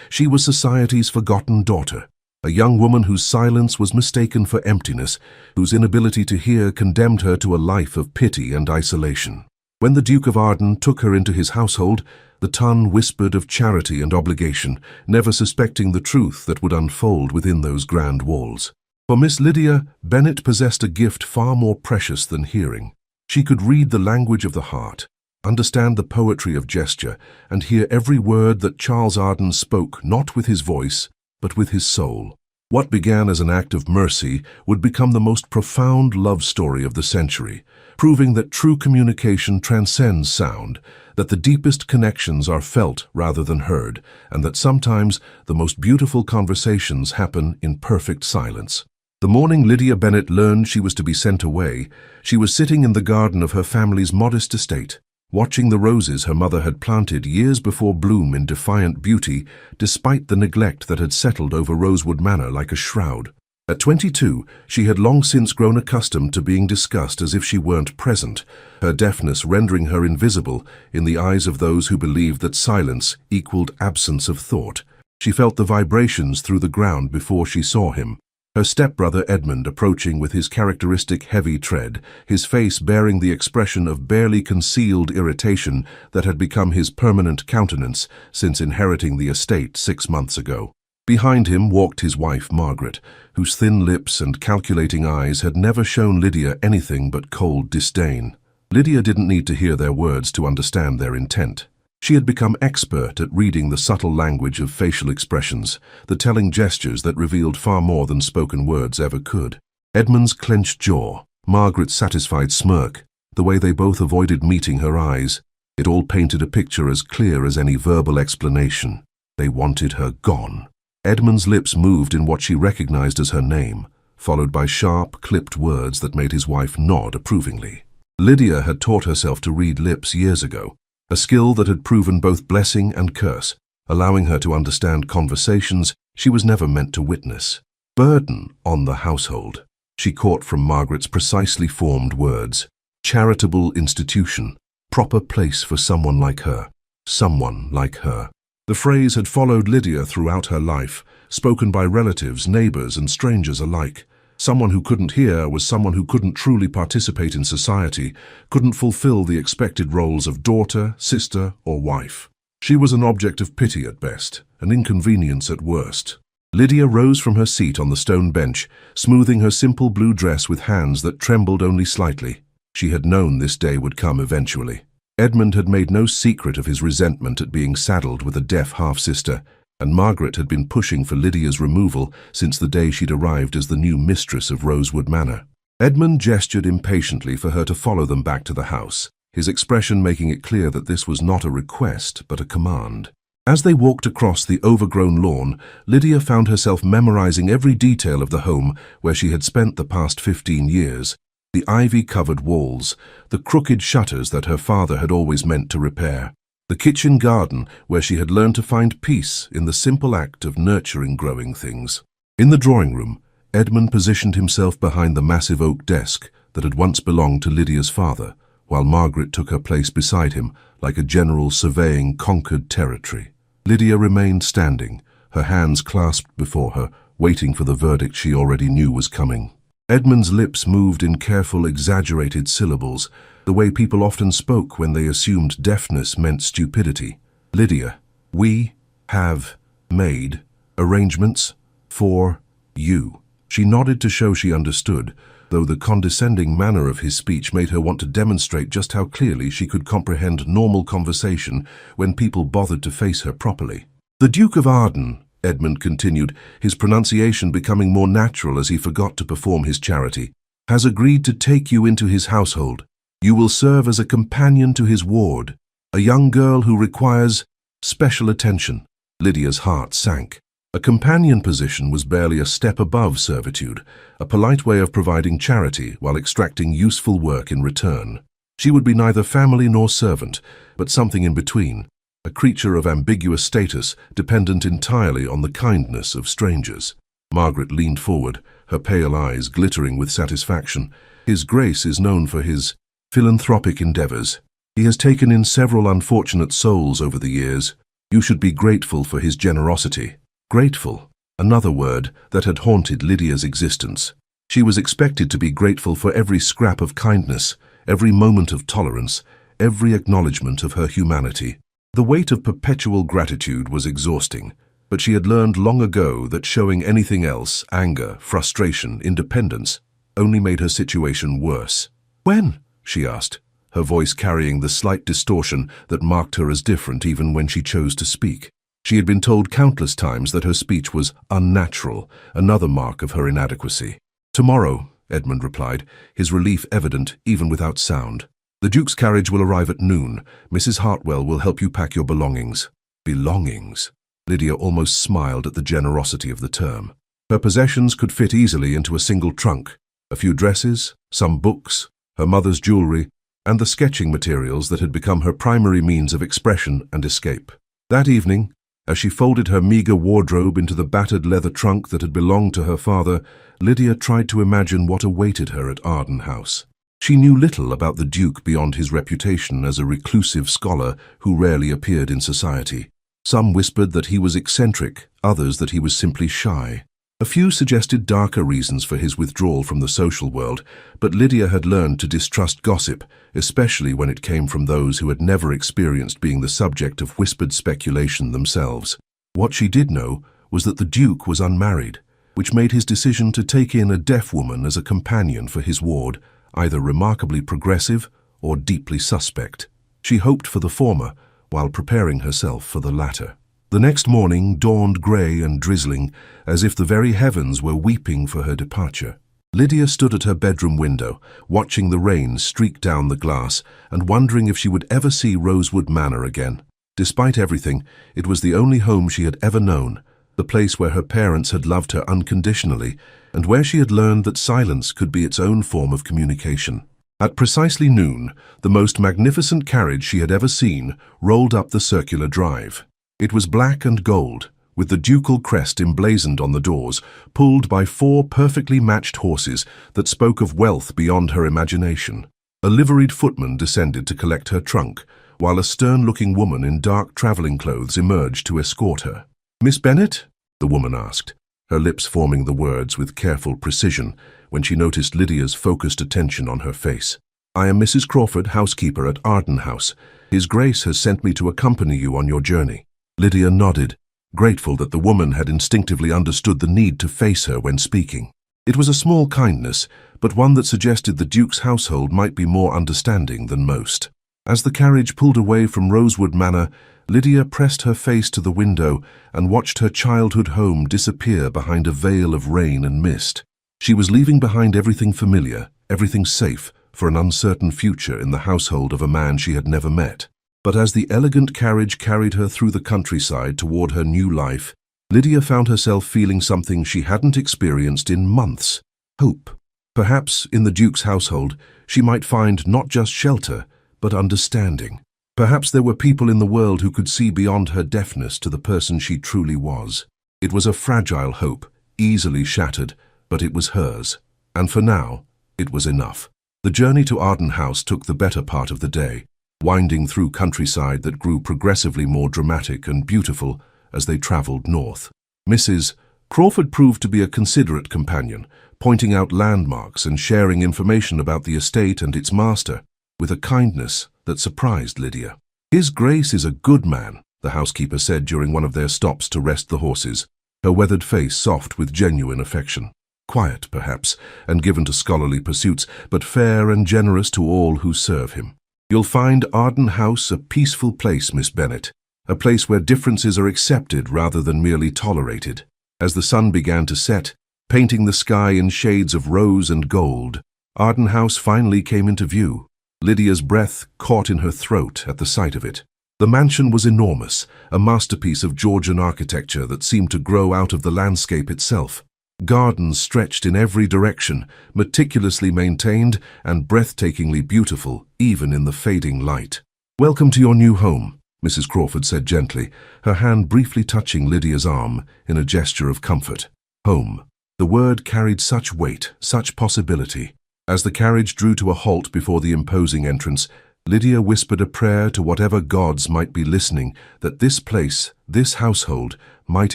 She was society's forgotten daughter, a young woman whose silence was mistaken for emptiness, whose inability to hear condemned her to a life of pity and isolation. When the Duke of Arden took her into his household, the tongue whispered of charity and obligation, never suspecting the truth that would unfold within those grand walls. For Miss Lydia, Bennet possessed a gift far more precious than hearing. She could read the language of the heart, understand the poetry of gesture, and hear every word that Charles Arden spoke not with his voice, but with his soul. What began as an act of mercy would become the most profound love story of the century, proving that true communication transcends sound, that the deepest connections are felt rather than heard, and that sometimes the most beautiful conversations happen in perfect silence. The morning Lydia Bennet learned she was to be sent away, she was sitting in the garden of her family's modest estate, watching the roses her mother had planted years before bloom in defiant beauty, despite the neglect that had settled over Rosewood Manor like a shroud. At 22, she had long since grown accustomed to being discussed as if she weren't present, her deafness rendering her invisible in the eyes of those who believed that silence equaled absence of thought. She felt the vibrations through the ground before she saw him. Her stepbrother Edmund approaching with his characteristic heavy tread, his face bearing the expression of barely concealed irritation that had become his permanent countenance since inheriting the estate 6 months ago. Behind him walked his wife Margaret, whose thin lips and calculating eyes had never shown Lydia anything but cold disdain. Lydia didn't need to hear their words to understand their intent. She had become expert at reading the subtle language of facial expressions, the telling gestures that revealed far more than spoken words ever could. Edmund's clenched jaw, Margaret's satisfied smirk, the way they both avoided meeting her eyes, it all painted a picture as clear as any verbal explanation. They wanted her gone. Edmund's lips moved in what she recognized as her name, followed by sharp, clipped words that made his wife nod approvingly. Lydia had taught herself to read lips years ago, a skill that had proven both blessing and curse, allowing her to understand conversations she was never meant to witness. Burden on the household, she caught from Margaret's precisely formed words. Charitable institution, proper place for someone like her. Someone like her. The phrase had followed Lydia throughout her life, spoken by relatives, neighbors, and strangers alike. Someone who couldn't hear was someone who couldn't truly participate in society, couldn't fulfill the expected roles of daughter, sister, or wife. She was an object of pity at best, an inconvenience at worst. Lydia rose from her seat on the stone bench, smoothing her simple blue dress with hands that trembled only slightly. She had known this day would come eventually. Edmund had made no secret of his resentment at being saddled with a deaf half-sister, and Margaret had been pushing for Lydia's removal since the day she'd arrived as the new mistress of Rosewood Manor. Edmund gestured impatiently for her to follow them back to the house, his expression making it clear that this was not a request but a command. As they walked across the overgrown lawn, Lydia found herself memorizing every detail of the home where she had spent the past 15 years. The ivy-covered walls, the crooked shutters that her father had always meant to repair. The kitchen garden where she had learned to find peace in the simple act of nurturing growing things. In the drawing room, Edmund positioned himself behind the massive oak desk that had once belonged to Lydia's father, while Margaret took her place beside him like a general surveying conquered territory. Lydia remained standing, her hands clasped before her, waiting for the verdict she already knew was coming. Edmund's lips moved in careful, exaggerated syllables, the way people often spoke when they assumed deafness meant stupidity. Lydia, we have made arrangements for you. She nodded to show she understood, though the condescending manner of his speech made her want to demonstrate just how clearly she could comprehend normal conversation when people bothered to face her properly. The Duke of Arden, Edmund continued, his pronunciation becoming more natural as he forgot to perform his charity, has agreed to take you into his household. You will serve as a companion to his ward, a young girl who requires special attention. Lydia's heart sank. A companion position was barely a step above servitude, a polite way of providing charity while extracting useful work in return. She would be neither family nor servant, but something in between, a creature of ambiguous status dependent entirely on the kindness of strangers. Margaret leaned forward, her pale eyes glittering with satisfaction. His Grace is known for his philanthropic endeavors. He has taken in several unfortunate souls over the years. You should be grateful for his generosity. Grateful, another word that had haunted Lydia's existence. She was expected to be grateful for every scrap of kindness, every moment of tolerance, every acknowledgement of her humanity. The weight of perpetual gratitude was exhausting, but she had learned long ago that showing anything else, anger, frustration, independence, only made her situation worse. "When?" she asked, her voice carrying the slight distortion that marked her as different even when she chose to speak. She had been told countless times that her speech was unnatural, another mark of her inadequacy. "Tomorrow," Edmund replied, his relief evident even without sound. "The Duke's carriage will arrive at noon. Mrs. Hartwell will help you pack your belongings." Belongings? Lydia almost smiled at the generosity of the term. Her possessions could fit easily into a single trunk. A few dresses, some books, her mother's jewelry, and the sketching materials that had become her primary means of expression and escape. That evening, as she folded her meager wardrobe into the battered leather trunk that had belonged to her father, Lydia tried to imagine what awaited her at Arden House. She knew little about the Duke beyond his reputation as a reclusive scholar who rarely appeared in society. Some whispered that he was eccentric, others that he was simply shy. A few suggested darker reasons for his withdrawal from the social world, but Lydia had learned to distrust gossip, especially when it came from those who had never experienced being the subject of whispered speculation themselves. What she did know was that the Duke was unmarried, which made his decision to take in a deaf woman as a companion for his ward either remarkably progressive or deeply suspect. She hoped for the former, while preparing herself for the latter. The next morning dawned grey and drizzling, as if the very heavens were weeping for her departure. Lydia stood at her bedroom window, watching the rain streak down the glass and wondering if she would ever see Rosewood Manor again. Despite everything, it was the only home she had ever known, the place where her parents had loved her unconditionally, and where she had learned that silence could be its own form of communication. At precisely noon, the most magnificent carriage she had ever seen rolled up the circular drive. It was black and gold, with the ducal crest emblazoned on the doors, pulled by 4 perfectly matched horses that spoke of wealth beyond her imagination. A liveried footman descended to collect her trunk, while a stern-looking woman in dark travelling clothes emerged to escort her. "Miss Bennet?" the woman asked, her lips forming the words with careful precision when she noticed Lydia's focused attention on her face. "I am Mrs. Crawford, housekeeper at Arden House. His Grace has sent me to accompany you on your journey." Lydia nodded, grateful that the woman had instinctively understood the need to face her when speaking. It was a small kindness, but one that suggested the Duke's household might be more understanding than most. As the carriage pulled away from Rosewood Manor, Lydia pressed her face to the window and watched her childhood home disappear behind a veil of rain and mist. She was leaving behind everything familiar, everything safe, for an uncertain future in the household of a man she had never met. But as the elegant carriage carried her through the countryside toward her new life, Lydia found herself feeling something she hadn't experienced in months: hope. Perhaps in the Duke's household she might find not just shelter, but understanding. Perhaps there were people in the world who could see beyond her deafness to the person she truly was. It was a fragile hope, easily shattered, but it was hers. And for now, it was enough. The journey to Arden House took the better part of the day, winding through countryside that grew progressively more dramatic and beautiful as they travelled north. Mrs. Crawford proved to be a considerate companion, pointing out landmarks and sharing information about the estate and its master, with a kindness that surprised Lydia. "His Grace is a good man," the housekeeper said during one of their stops to rest the horses, her weathered face soft with genuine affection. Quiet, perhaps, and given to scholarly pursuits, but fair and generous to all who serve him. "You'll find Arden House a peaceful place, Miss Bennet, a place where differences are accepted rather than merely tolerated." As the sun began to set, painting the sky in shades of rose and gold, Arden House finally came into view. Lydia's breath caught in her throat at the sight of it. The mansion was enormous, a masterpiece of Georgian architecture that seemed to grow out of the landscape itself. Gardens stretched in every direction, meticulously maintained and breathtakingly beautiful, even in the fading light. "Welcome to your new home," Mrs. Crawford said gently, her hand briefly touching Lydia's arm in a gesture of comfort. Home. The word carried such weight, such possibility. As the carriage drew to a halt before the imposing entrance, Lydia whispered a prayer to whatever gods might be listening, that this place, this household, might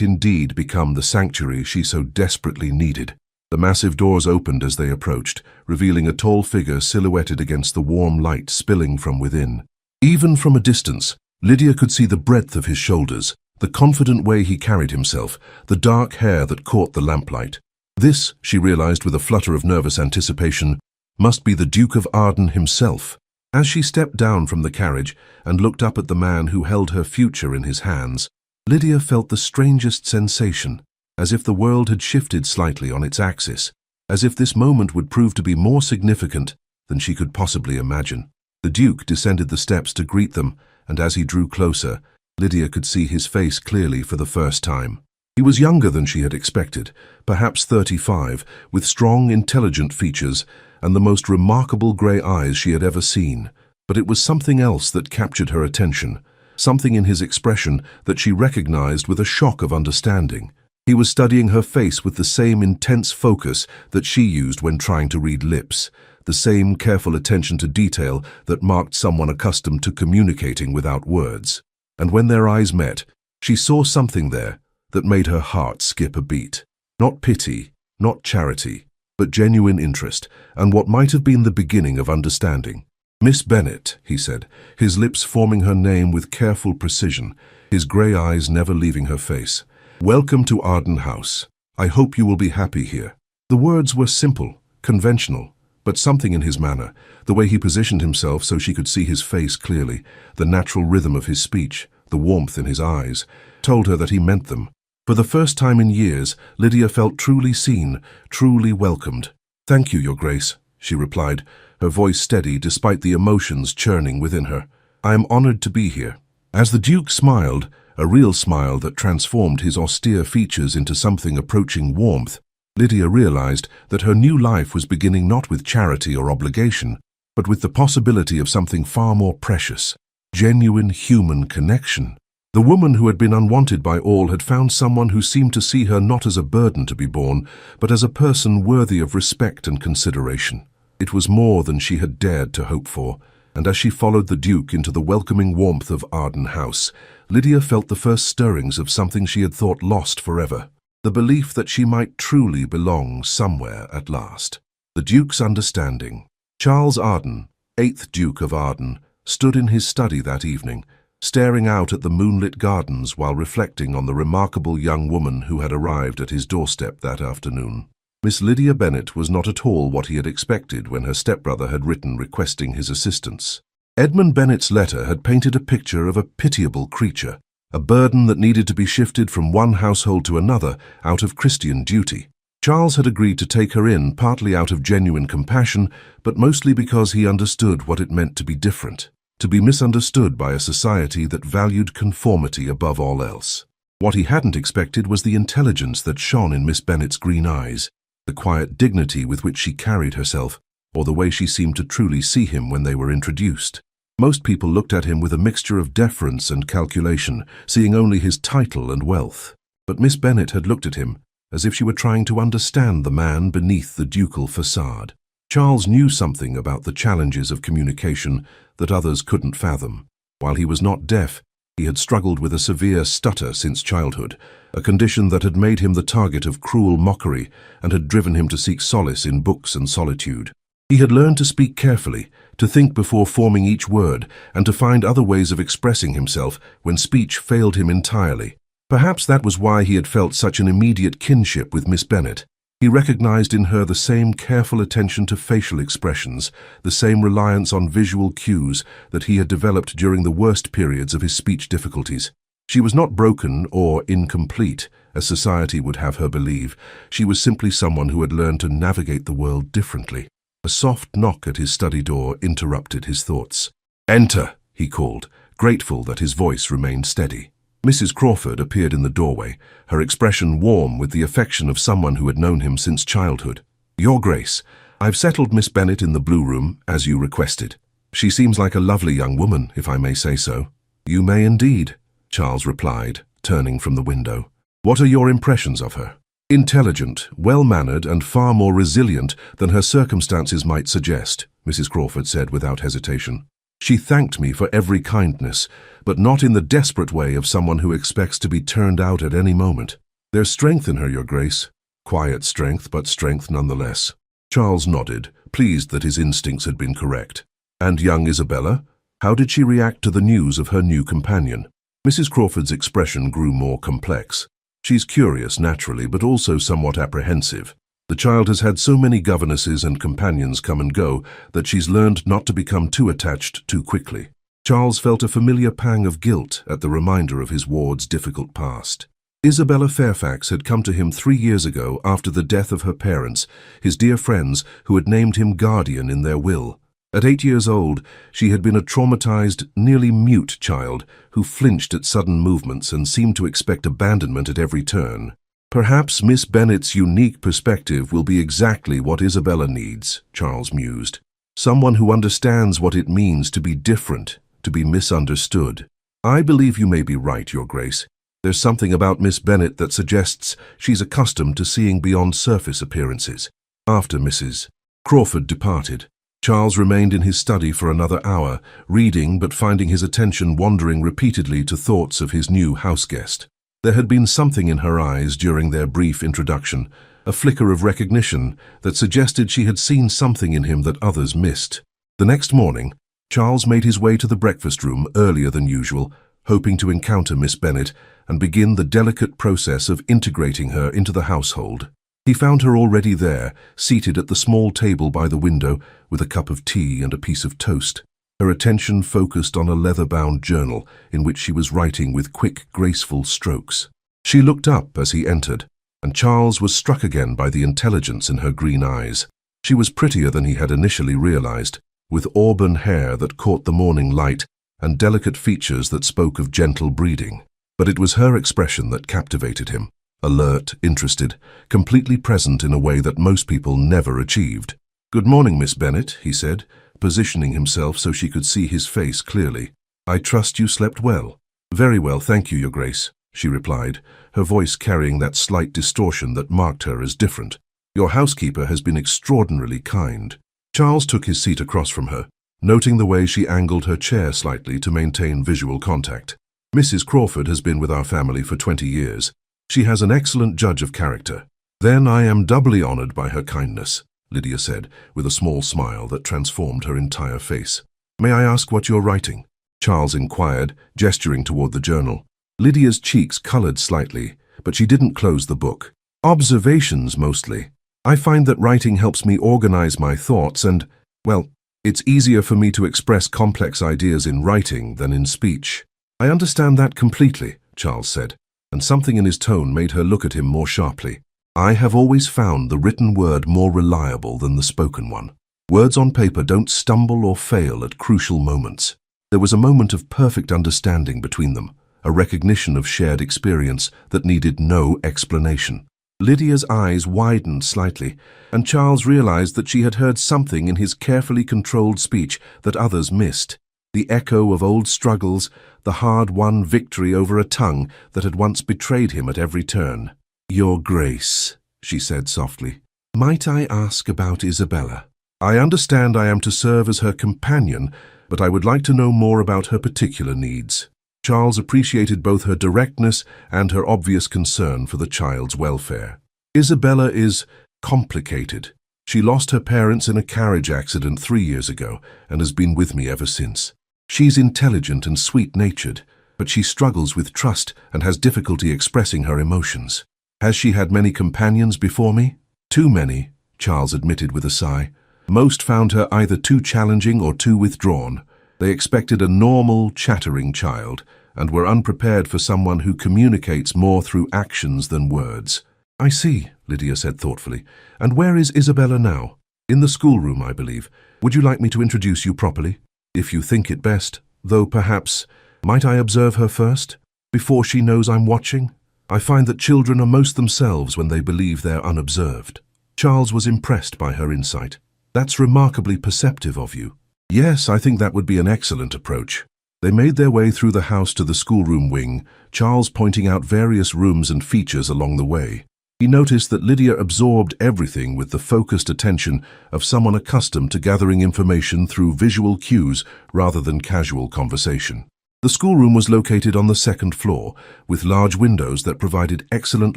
indeed become the sanctuary she so desperately needed. The massive doors opened as they approached, revealing a tall figure silhouetted against the warm light spilling from within. Even from a distance, Lydia could see the breadth of his shoulders, the confident way he carried himself, the dark hair that caught the lamplight. This, she realized with a flutter of nervous anticipation, must be the Duke of Arden himself. As she stepped down from the carriage and looked up at the man who held her future in his hands, Lydia felt the strangest sensation, as if the world had shifted slightly on its axis, as if this moment would prove to be more significant than she could possibly imagine. The Duke descended the steps to greet them, and as he drew closer, Lydia could see his face clearly for the first time. He was younger than she had expected, perhaps 35, with strong, intelligent features and the most remarkable grey eyes she had ever seen. But it was something else that captured her attention, something in his expression that she recognized with a shock of understanding. He was studying her face with the same intense focus that she used when trying to read lips, the same careful attention to detail that marked someone accustomed to communicating without words. And when their eyes met, she saw something there that made her heart skip a beat. Not pity, not charity, but genuine interest, and what might have been the beginning of understanding. "Miss Bennet," he said, his lips forming her name with careful precision, his grey eyes never leaving her face. "Welcome to Arden House. I hope you will be happy here." The words were simple, conventional, but something in his manner, the way he positioned himself so she could see his face clearly, the natural rhythm of his speech, the warmth in his eyes, told her that he meant them. For the first time in years, Lydia felt truly seen, truly welcomed. "Thank you, Your Grace," she replied, her voice steady despite the emotions churning within her. "I am honored to be here." As the Duke smiled, a real smile that transformed his austere features into something approaching warmth, Lydia realized that her new life was beginning not with charity or obligation, but with the possibility of something far more precious, genuine human connection. The woman who had been unwanted by all had found someone who seemed to see her not as a burden to be borne, but as a person worthy of respect and consideration. It was more than she had dared to hope for, and as she followed the Duke into the welcoming warmth of Arden House, Lydia felt the first stirrings of something she had thought lost forever, the belief that she might truly belong somewhere at last. The Duke's understanding. Charles Arden, 8th Duke of Arden, stood in his study that evening, staring out at the moonlit gardens while reflecting on the remarkable young woman who had arrived at his doorstep that afternoon. Miss Lydia Bennet was not at all what he had expected when her stepbrother had written requesting his assistance. Edmund Bennet's letter had painted a picture of a pitiable creature, a burden that needed to be shifted from one household to another out of Christian duty. Charles had agreed to take her in partly out of genuine compassion, but mostly because he understood what it meant to be different, to be misunderstood by a society that valued conformity above all else. What he hadn't expected was the intelligence that shone in Miss Bennet's green eyes, the quiet dignity with which she carried herself, or the way she seemed to truly see him when they were introduced. Most people looked at him with a mixture of deference and calculation, seeing only his title and wealth. But Miss Bennet had looked at him as if she were trying to understand the man beneath the ducal facade. Charles knew something about the challenges of communication that others couldn't fathom. While he was not deaf, he had struggled with a severe stutter since childhood, a condition that had made him the target of cruel mockery and had driven him to seek solace in books and solitude. He had learned to speak carefully, to think before forming each word, and to find other ways of expressing himself when speech failed him entirely. Perhaps that was why he had felt such an immediate kinship with Miss Bennet. He recognized in her the same careful attention to facial expressions, the same reliance on visual cues that he had developed during the worst periods of his speech difficulties. She was not broken or incomplete, as society would have her believe. She was simply someone who had learned to navigate the world differently. A soft knock at his study door interrupted his thoughts. "Enter," he called, grateful that his voice remained steady. Mrs. Crawford appeared in the doorway, her expression warm with the affection of someone who had known him since childhood. "Your Grace, I've settled Miss Bennet in the blue room, as you requested. She seems like a lovely young woman, if I may say so." "You may indeed," Charles replied, turning from the window. "What are your impressions of her?" "Intelligent, well-mannered, and far more resilient than her circumstances might suggest," Mrs. Crawford said without hesitation. She thanked me for every kindness, but not in the desperate way of someone who expects to be turned out at any moment. There's strength in her, Your Grace. Quiet strength, but strength nonetheless. Charles nodded, pleased that his instincts had been correct. And young Isabella? How did she react to the news of her new companion? Mrs. Crawford's expression grew more complex. She's curious, naturally, but also somewhat apprehensive. The child has had so many governesses and companions come and go that she's learned not to become too attached too quickly. Charles felt a familiar pang of guilt at the reminder of his ward's difficult past. Isabella Fairfax had come to him 3 years ago after the death of her parents, his dear friends who had named him guardian in their will. At 8 years old, she had been a traumatized, nearly mute child who flinched at sudden movements and seemed to expect abandonment at every turn. Perhaps Miss Bennet's unique perspective will be exactly what Isabella needs, Charles mused. Someone who understands what it means to be different, to be misunderstood. I believe you may be right, Your Grace. There's something about Miss Bennet that suggests she's accustomed to seeing beyond surface appearances. After Mrs. Crawford departed, Charles remained in his study for another hour, reading but finding his attention wandering repeatedly to thoughts of his new houseguest. There had been something in her eyes during their brief introduction, a flicker of recognition that suggested she had seen something in him that others missed. The next morning, Charles made his way to the breakfast room earlier than usual, hoping to encounter Miss Bennet and begin the delicate process of integrating her into the household. He found her already there, seated at the small table by the window with a cup of tea and a piece of toast. Her attention focused on a leather-bound journal in which she was writing with quick, graceful strokes. She looked up as he entered, and Charles was struck again by the intelligence in her green eyes. She was prettier than he had initially realized, with auburn hair that caught the morning light and delicate features that spoke of gentle breeding. But it was her expression that captivated him, alert, interested, completely present in a way that most people never achieved. "Good morning, Miss Bennet," he said, positioning himself so she could see his face clearly. "I trust you slept well." "Very well, thank you, Your Grace," she replied, her voice carrying that slight distortion that marked her as different. "Your housekeeper has been extraordinarily kind." Charles took his seat across from her, noting the way she angled her chair slightly to maintain visual contact. "Mrs. Crawford has been with our family for 20 years. She has an excellent judge of character." "Then I am doubly honored by her kindness," Lydia said, with a small smile that transformed her entire face. "May I ask what you're writing?" Charles inquired, gesturing toward the journal. Lydia's cheeks colored slightly, but she didn't close the book. "Observations, mostly. I find that writing helps me organize my thoughts and, well, it's easier for me to express complex ideas in writing than in speech." "I understand that completely," Charles said, and something in his tone made her look at him more sharply. "I have always found the written word more reliable than the spoken one. Words on paper don't stumble or fail at crucial moments." There was a moment of perfect understanding between them, a recognition of shared experience that needed no explanation. Lydia's eyes widened slightly, and Charles realized that she had heard something in his carefully controlled speech that others missed. The echo of old struggles, the hard-won victory over a tongue that had once betrayed him at every turn. "Your Grace," she said softly, "might I ask about Isabella? I understand I am to serve as her companion, but I would like to know more about her particular needs." Charles appreciated both her directness and her obvious concern for the child's welfare. "Isabella is complicated. She lost her parents in a carriage accident 3 years ago and has been with me ever since. She's intelligent and sweet-natured, but she struggles with trust and has difficulty expressing her emotions. Has she had many companions before me?" "Too many," Charles admitted with a sigh. "Most found her either too challenging or too withdrawn. They expected a normal, chattering child and were unprepared for someone who communicates more through actions than words." "I see," Lydia said thoughtfully. "And where is Isabella now?" "In the schoolroom, I believe. Would you like me to introduce you properly?" "If you think it best, though perhaps, might I observe her first, before she knows I'm watching? I find that children are most themselves when they believe they're unobserved." Charles was impressed by her insight. "That's remarkably perceptive of you." "Yes, I think that would be an excellent approach." They made their way through the house to the schoolroom wing, Charles pointing out various rooms and features along the way. He noticed that Lydia absorbed everything with the focused attention of someone accustomed to gathering information through visual cues rather than casual conversation. The schoolroom was located on the second floor, with large windows that provided excellent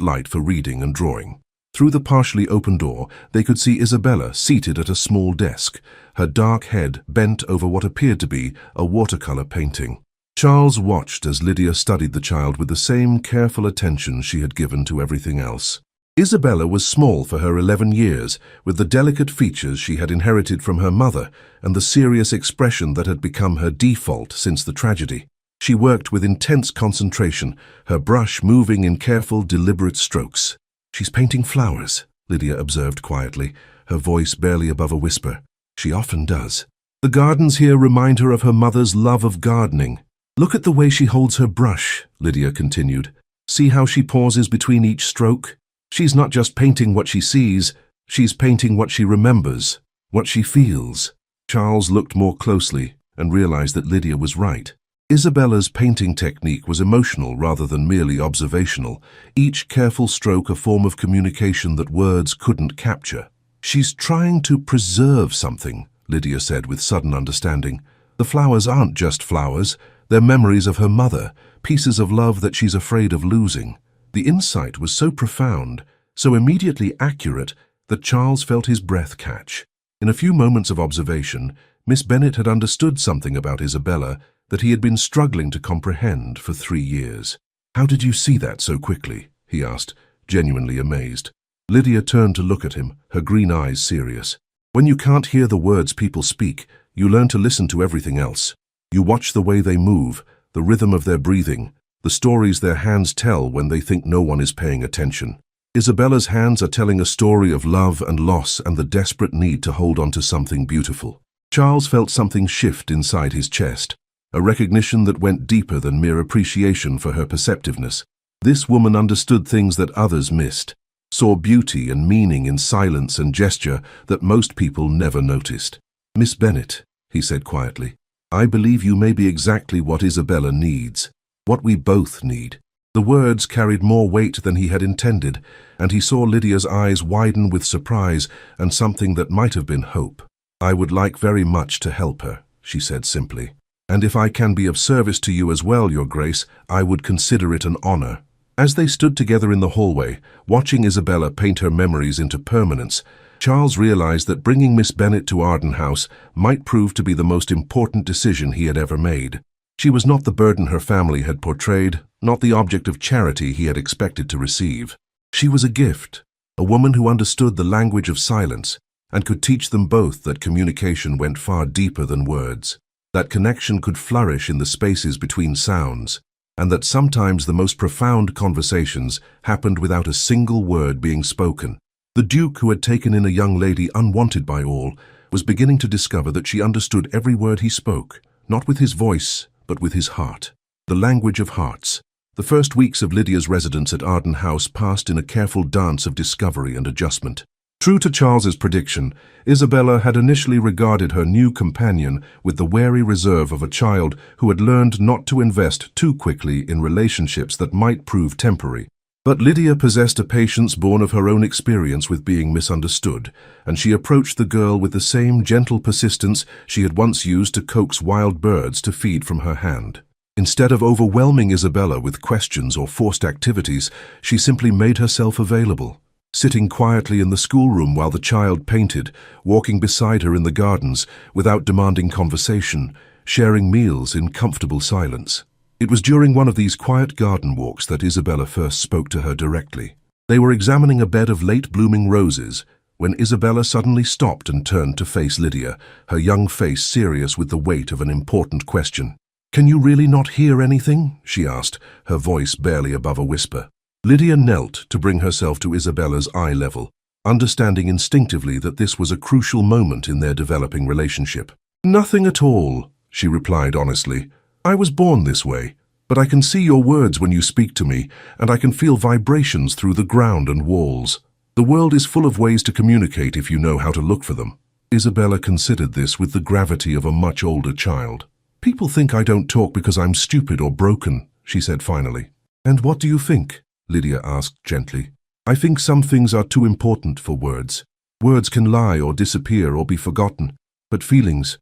light for reading and drawing. Through the partially open door, they could see Isabella seated at a small desk, her dark head bent over what appeared to be a watercolor painting. Charles watched as Lydia studied the child with the same careful attention she had given to everything else. Isabella was small for her 11 years, with the delicate features she had inherited from her mother and the serious expression that had become her default since the tragedy. She worked with intense concentration, her brush moving in careful, deliberate strokes. "She's painting flowers," Lydia observed quietly, her voice barely above a whisper. "She often does. The gardens here remind her of her mother's love of gardening. Look at the way she holds her brush," Lydia continued. "See how she pauses between each stroke? She's not just painting what she sees, she's painting what she remembers, what she feels." Charles looked more closely and realized that Lydia was right. Isabella's painting technique was emotional rather than merely observational, each careful stroke a form of communication that words couldn't capture. "She's trying to preserve something," Lydia said with sudden understanding. "The flowers aren't just flowers, they're memories of her mother, pieces of love that she's afraid of losing." The insight was so profound, so immediately accurate, that Charles felt his breath catch. In a few moments of observation, Miss Bennet had understood something about Isabella that he had been struggling to comprehend for 3 years. "How did you see that so quickly?" he asked, genuinely amazed. Lydia turned to look at him, her green eyes serious. "When you can't hear the words people speak, you learn to listen to everything else. You watch the way they move, the rhythm of their breathing, the stories their hands tell when they think no one is paying attention. Isabella's hands are telling a story of love and loss and the desperate need to hold on to something beautiful." Charles felt something shift inside his chest, a recognition that went deeper than mere appreciation for her perceptiveness. This woman understood things that others missed, saw beauty and meaning in silence and gesture that most people never noticed. "Miss Bennet," he said quietly, "I believe you may be exactly what Isabella needs. What we both need." The words carried more weight than he had intended, and he saw Lydia's eyes widen with surprise and something that might have been hope. "I would like very much to help her," she said simply. "And if I can be of service to you as well, Your Grace, I would consider it an honor." As they stood together in the hallway, watching Isabella paint her memories into permanence, Charles realized that bringing Miss Bennet to Arden House might prove to be the most important decision he had ever made. She was not the burden her family had portrayed, not the object of charity he had expected to receive. She was a gift, a woman who understood the language of silence and could teach them both that communication went far deeper than words, that connection could flourish in the spaces between sounds, and that sometimes the most profound conversations happened without a single word being spoken. The Duke, who had taken in a young lady unwanted by all, was beginning to discover that she understood every word he spoke, not with his voice, but with his heart. The language of hearts. The first weeks of Lydia's residence at Arden House passed in a careful dance of discovery and adjustment. True to Charles's prediction, Isabella had initially regarded her new companion with the wary reserve of a child who had learned not to invest too quickly in relationships that might prove temporary. But Lydia possessed a patience born of her own experience with being misunderstood, and she approached the girl with the same gentle persistence she had once used to coax wild birds to feed from her hand. Instead of overwhelming Isabella with questions or forced activities, she simply made herself available. Sitting quietly in the schoolroom while the child painted, walking beside her in the gardens without demanding conversation, sharing meals in comfortable silence. It was during one of these quiet garden walks that Isabella first spoke to her directly. They were examining a bed of late-blooming roses when Isabella suddenly stopped and turned to face Lydia, her young face serious with the weight of an important question. "Can you really not hear anything?" she asked, her voice barely above a whisper. Lydia knelt to bring herself to Isabella's eye level, understanding instinctively that this was a crucial moment in their developing relationship. "Nothing at all," she replied honestly. "I was born this way, but I can see your words when you speak to me, and I can feel vibrations through the ground and walls. The world is full of ways to communicate if you know how to look for them." Isabella considered this with the gravity of a much older child. "People think I don't talk because I'm stupid or broken," she said finally. "And what do you think?" Lydia asked gently. I think some things are too important for words. Words can lie or disappear or be forgotten, but feelings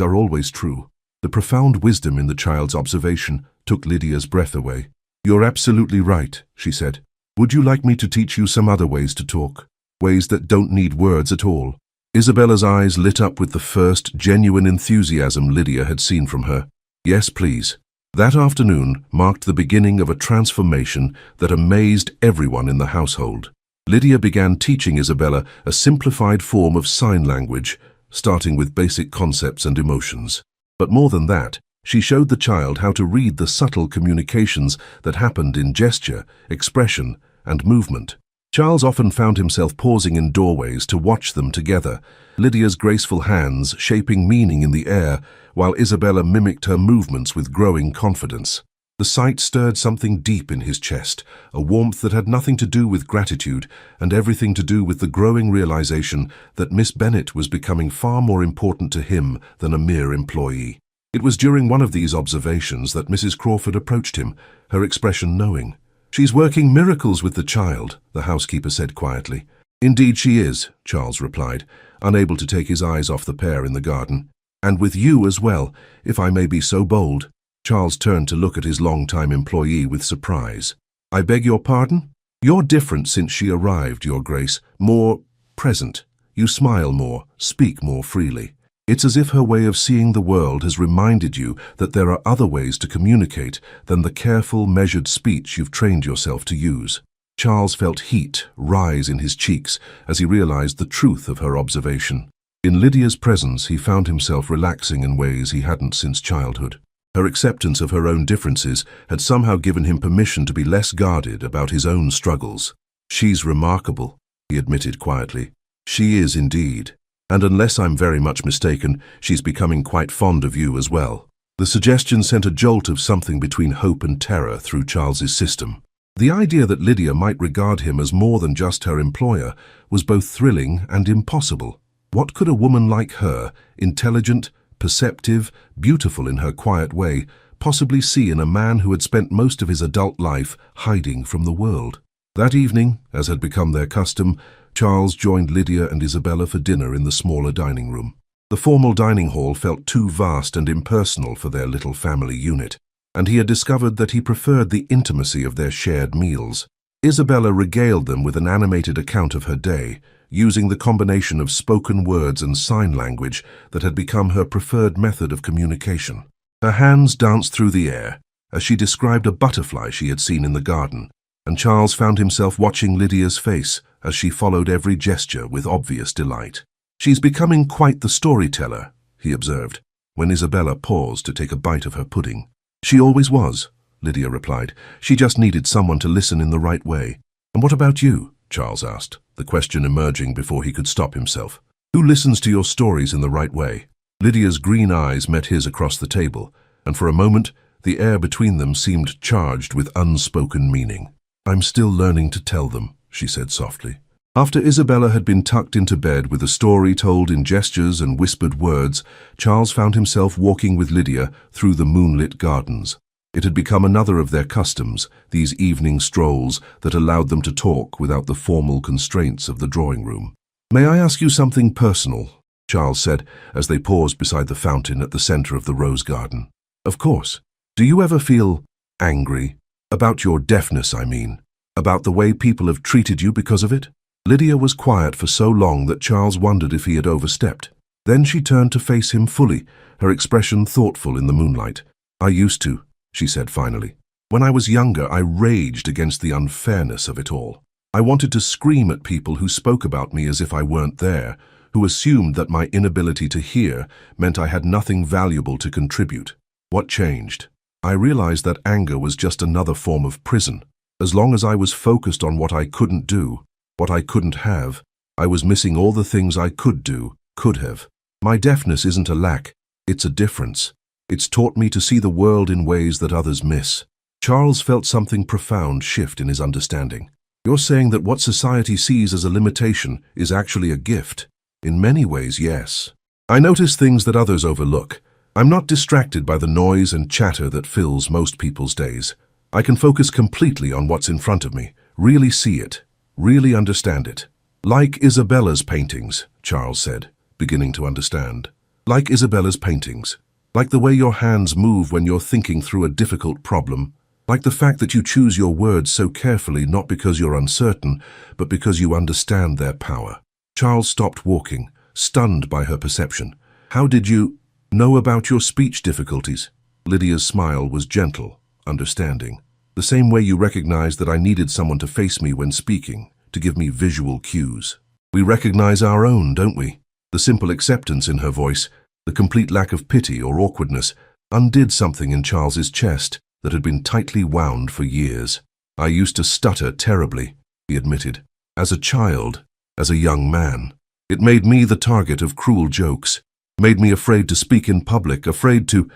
are always true. The profound wisdom in the child's observation took Lydia's breath away. You're absolutely right, she said. Would you like me to teach you some other ways to talk? Ways that don't need words at all? Isabella's eyes lit up with the first genuine enthusiasm Lydia had seen from her. Yes, please. That afternoon marked the beginning of a transformation that amazed everyone in the household. Lydia began teaching Isabella a simplified form of sign language, starting with basic concepts and emotions. But more than that, she showed the child how to read the subtle communications that happened in gesture, expression, and movement. Charles often found himself pausing in doorways to watch them together, Lydia's graceful hands shaping meaning in the air, while Isabella mimicked her movements with growing confidence. The sight stirred something deep in his chest, a warmth that had nothing to do with gratitude and everything to do with the growing realization that Miss Bennet was becoming far more important to him than a mere employee. It was during one of these observations that Mrs. Crawford approached him, her expression knowing. She's working miracles with the child, the housekeeper said quietly. Indeed she is, Charles replied, unable to take his eyes off the pair in the garden. And with you as well, if I may be so bold. Charles turned to look at his long-time employee with surprise. I beg your pardon? You're different since she arrived, Your Grace. More present. You smile more, speak more freely. It's as if her way of seeing the world has reminded you that there are other ways to communicate than the careful, measured speech you've trained yourself to use. Charles felt heat rise in his cheeks as he realized the truth of her observation. In Lydia's presence, he found himself relaxing in ways he hadn't since childhood. Her acceptance of her own differences had somehow given him permission to be less guarded about his own struggles. She's remarkable, he admitted quietly. She is indeed. And unless I'm very much mistaken, she's becoming quite fond of you as well. The suggestion sent a jolt of something between hope and terror through Charles's system. The idea that Lydia might regard him as more than just her employer was both thrilling and impossible. What could a woman like her, intelligent, perceptive, beautiful in her quiet way, possibly see in a man who had spent most of his adult life hiding from the world? That evening, as had become their custom, Charles joined Lydia and Isabella for dinner in the smaller dining room. The formal dining hall felt too vast and impersonal for their little family unit, and he had discovered that he preferred the intimacy of their shared meals. Isabella regaled them with an animated account of her day, using the combination of spoken words and sign language that had become her preferred method of communication. Her hands danced through the air as she described a butterfly she had seen in the garden, and Charles found himself watching Lydia's face as she followed every gesture with obvious delight. She's becoming quite the storyteller, he observed, when Isabella paused to take a bite of her pudding. She always was, Lydia replied. She just needed someone to listen in the right way. And what about you? Charles asked, the question emerging before he could stop himself. Who listens to your stories in the right way? Lydia's green eyes met his across the table, and for a moment the air between them seemed charged with unspoken meaning. I'm still learning to tell them, she said softly. After Isabella had been tucked into bed with a story told in gestures and whispered words, Charles found himself walking with Lydia through the moonlit gardens. It had become another of their customs, these evening strolls that allowed them to talk without the formal constraints of the drawing room. May I ask you something personal? Charles said as they paused beside the fountain at the center of the rose garden. Of course. Do you ever feel angry? About your deafness, I mean. About the way people have treated you because of it? Lydia was quiet for so long that Charles wondered if he had overstepped. Then she turned to face him fully, her expression thoughtful in the moonlight. I used to, she said finally. When I was younger, I raged against the unfairness of it all. I wanted to scream at people who spoke about me as if I weren't there, who assumed that my inability to hear meant I had nothing valuable to contribute. What changed? I realized that anger was just another form of prison. As long as I was focused on what I couldn't do, what I couldn't have, I was missing all the things I could do, could have. My deafness isn't a lack, it's a difference. It's taught me to see the world in ways that others miss. Charles felt something profound shift in his understanding. You're saying that what society sees as a limitation is actually a gift. In many ways, yes. I notice things that others overlook. I'm not distracted by the noise and chatter that fills most people's days. I can focus completely on what's in front of me, really see it. Really understand it. Like Isabella's paintings, Charles said, beginning to understand. Like Isabella's paintings. Like the way your hands move when you're thinking through a difficult problem. Like the fact that you choose your words so carefully not because you're uncertain, but because you understand their power. Charles stopped walking, stunned by her perception. How did you know about your speech difficulties? Lydia's smile was gentle, understanding. The same way you recognized that I needed someone to face me when speaking, to give me visual cues. We recognize our own, don't we? The simple acceptance in her voice, the complete lack of pity or awkwardness, undid something in Charles's chest that had been tightly wound for years. I used to stutter terribly, he admitted. As a child, as a young man. It made me the target of cruel jokes, made me afraid to speak in public, afraid to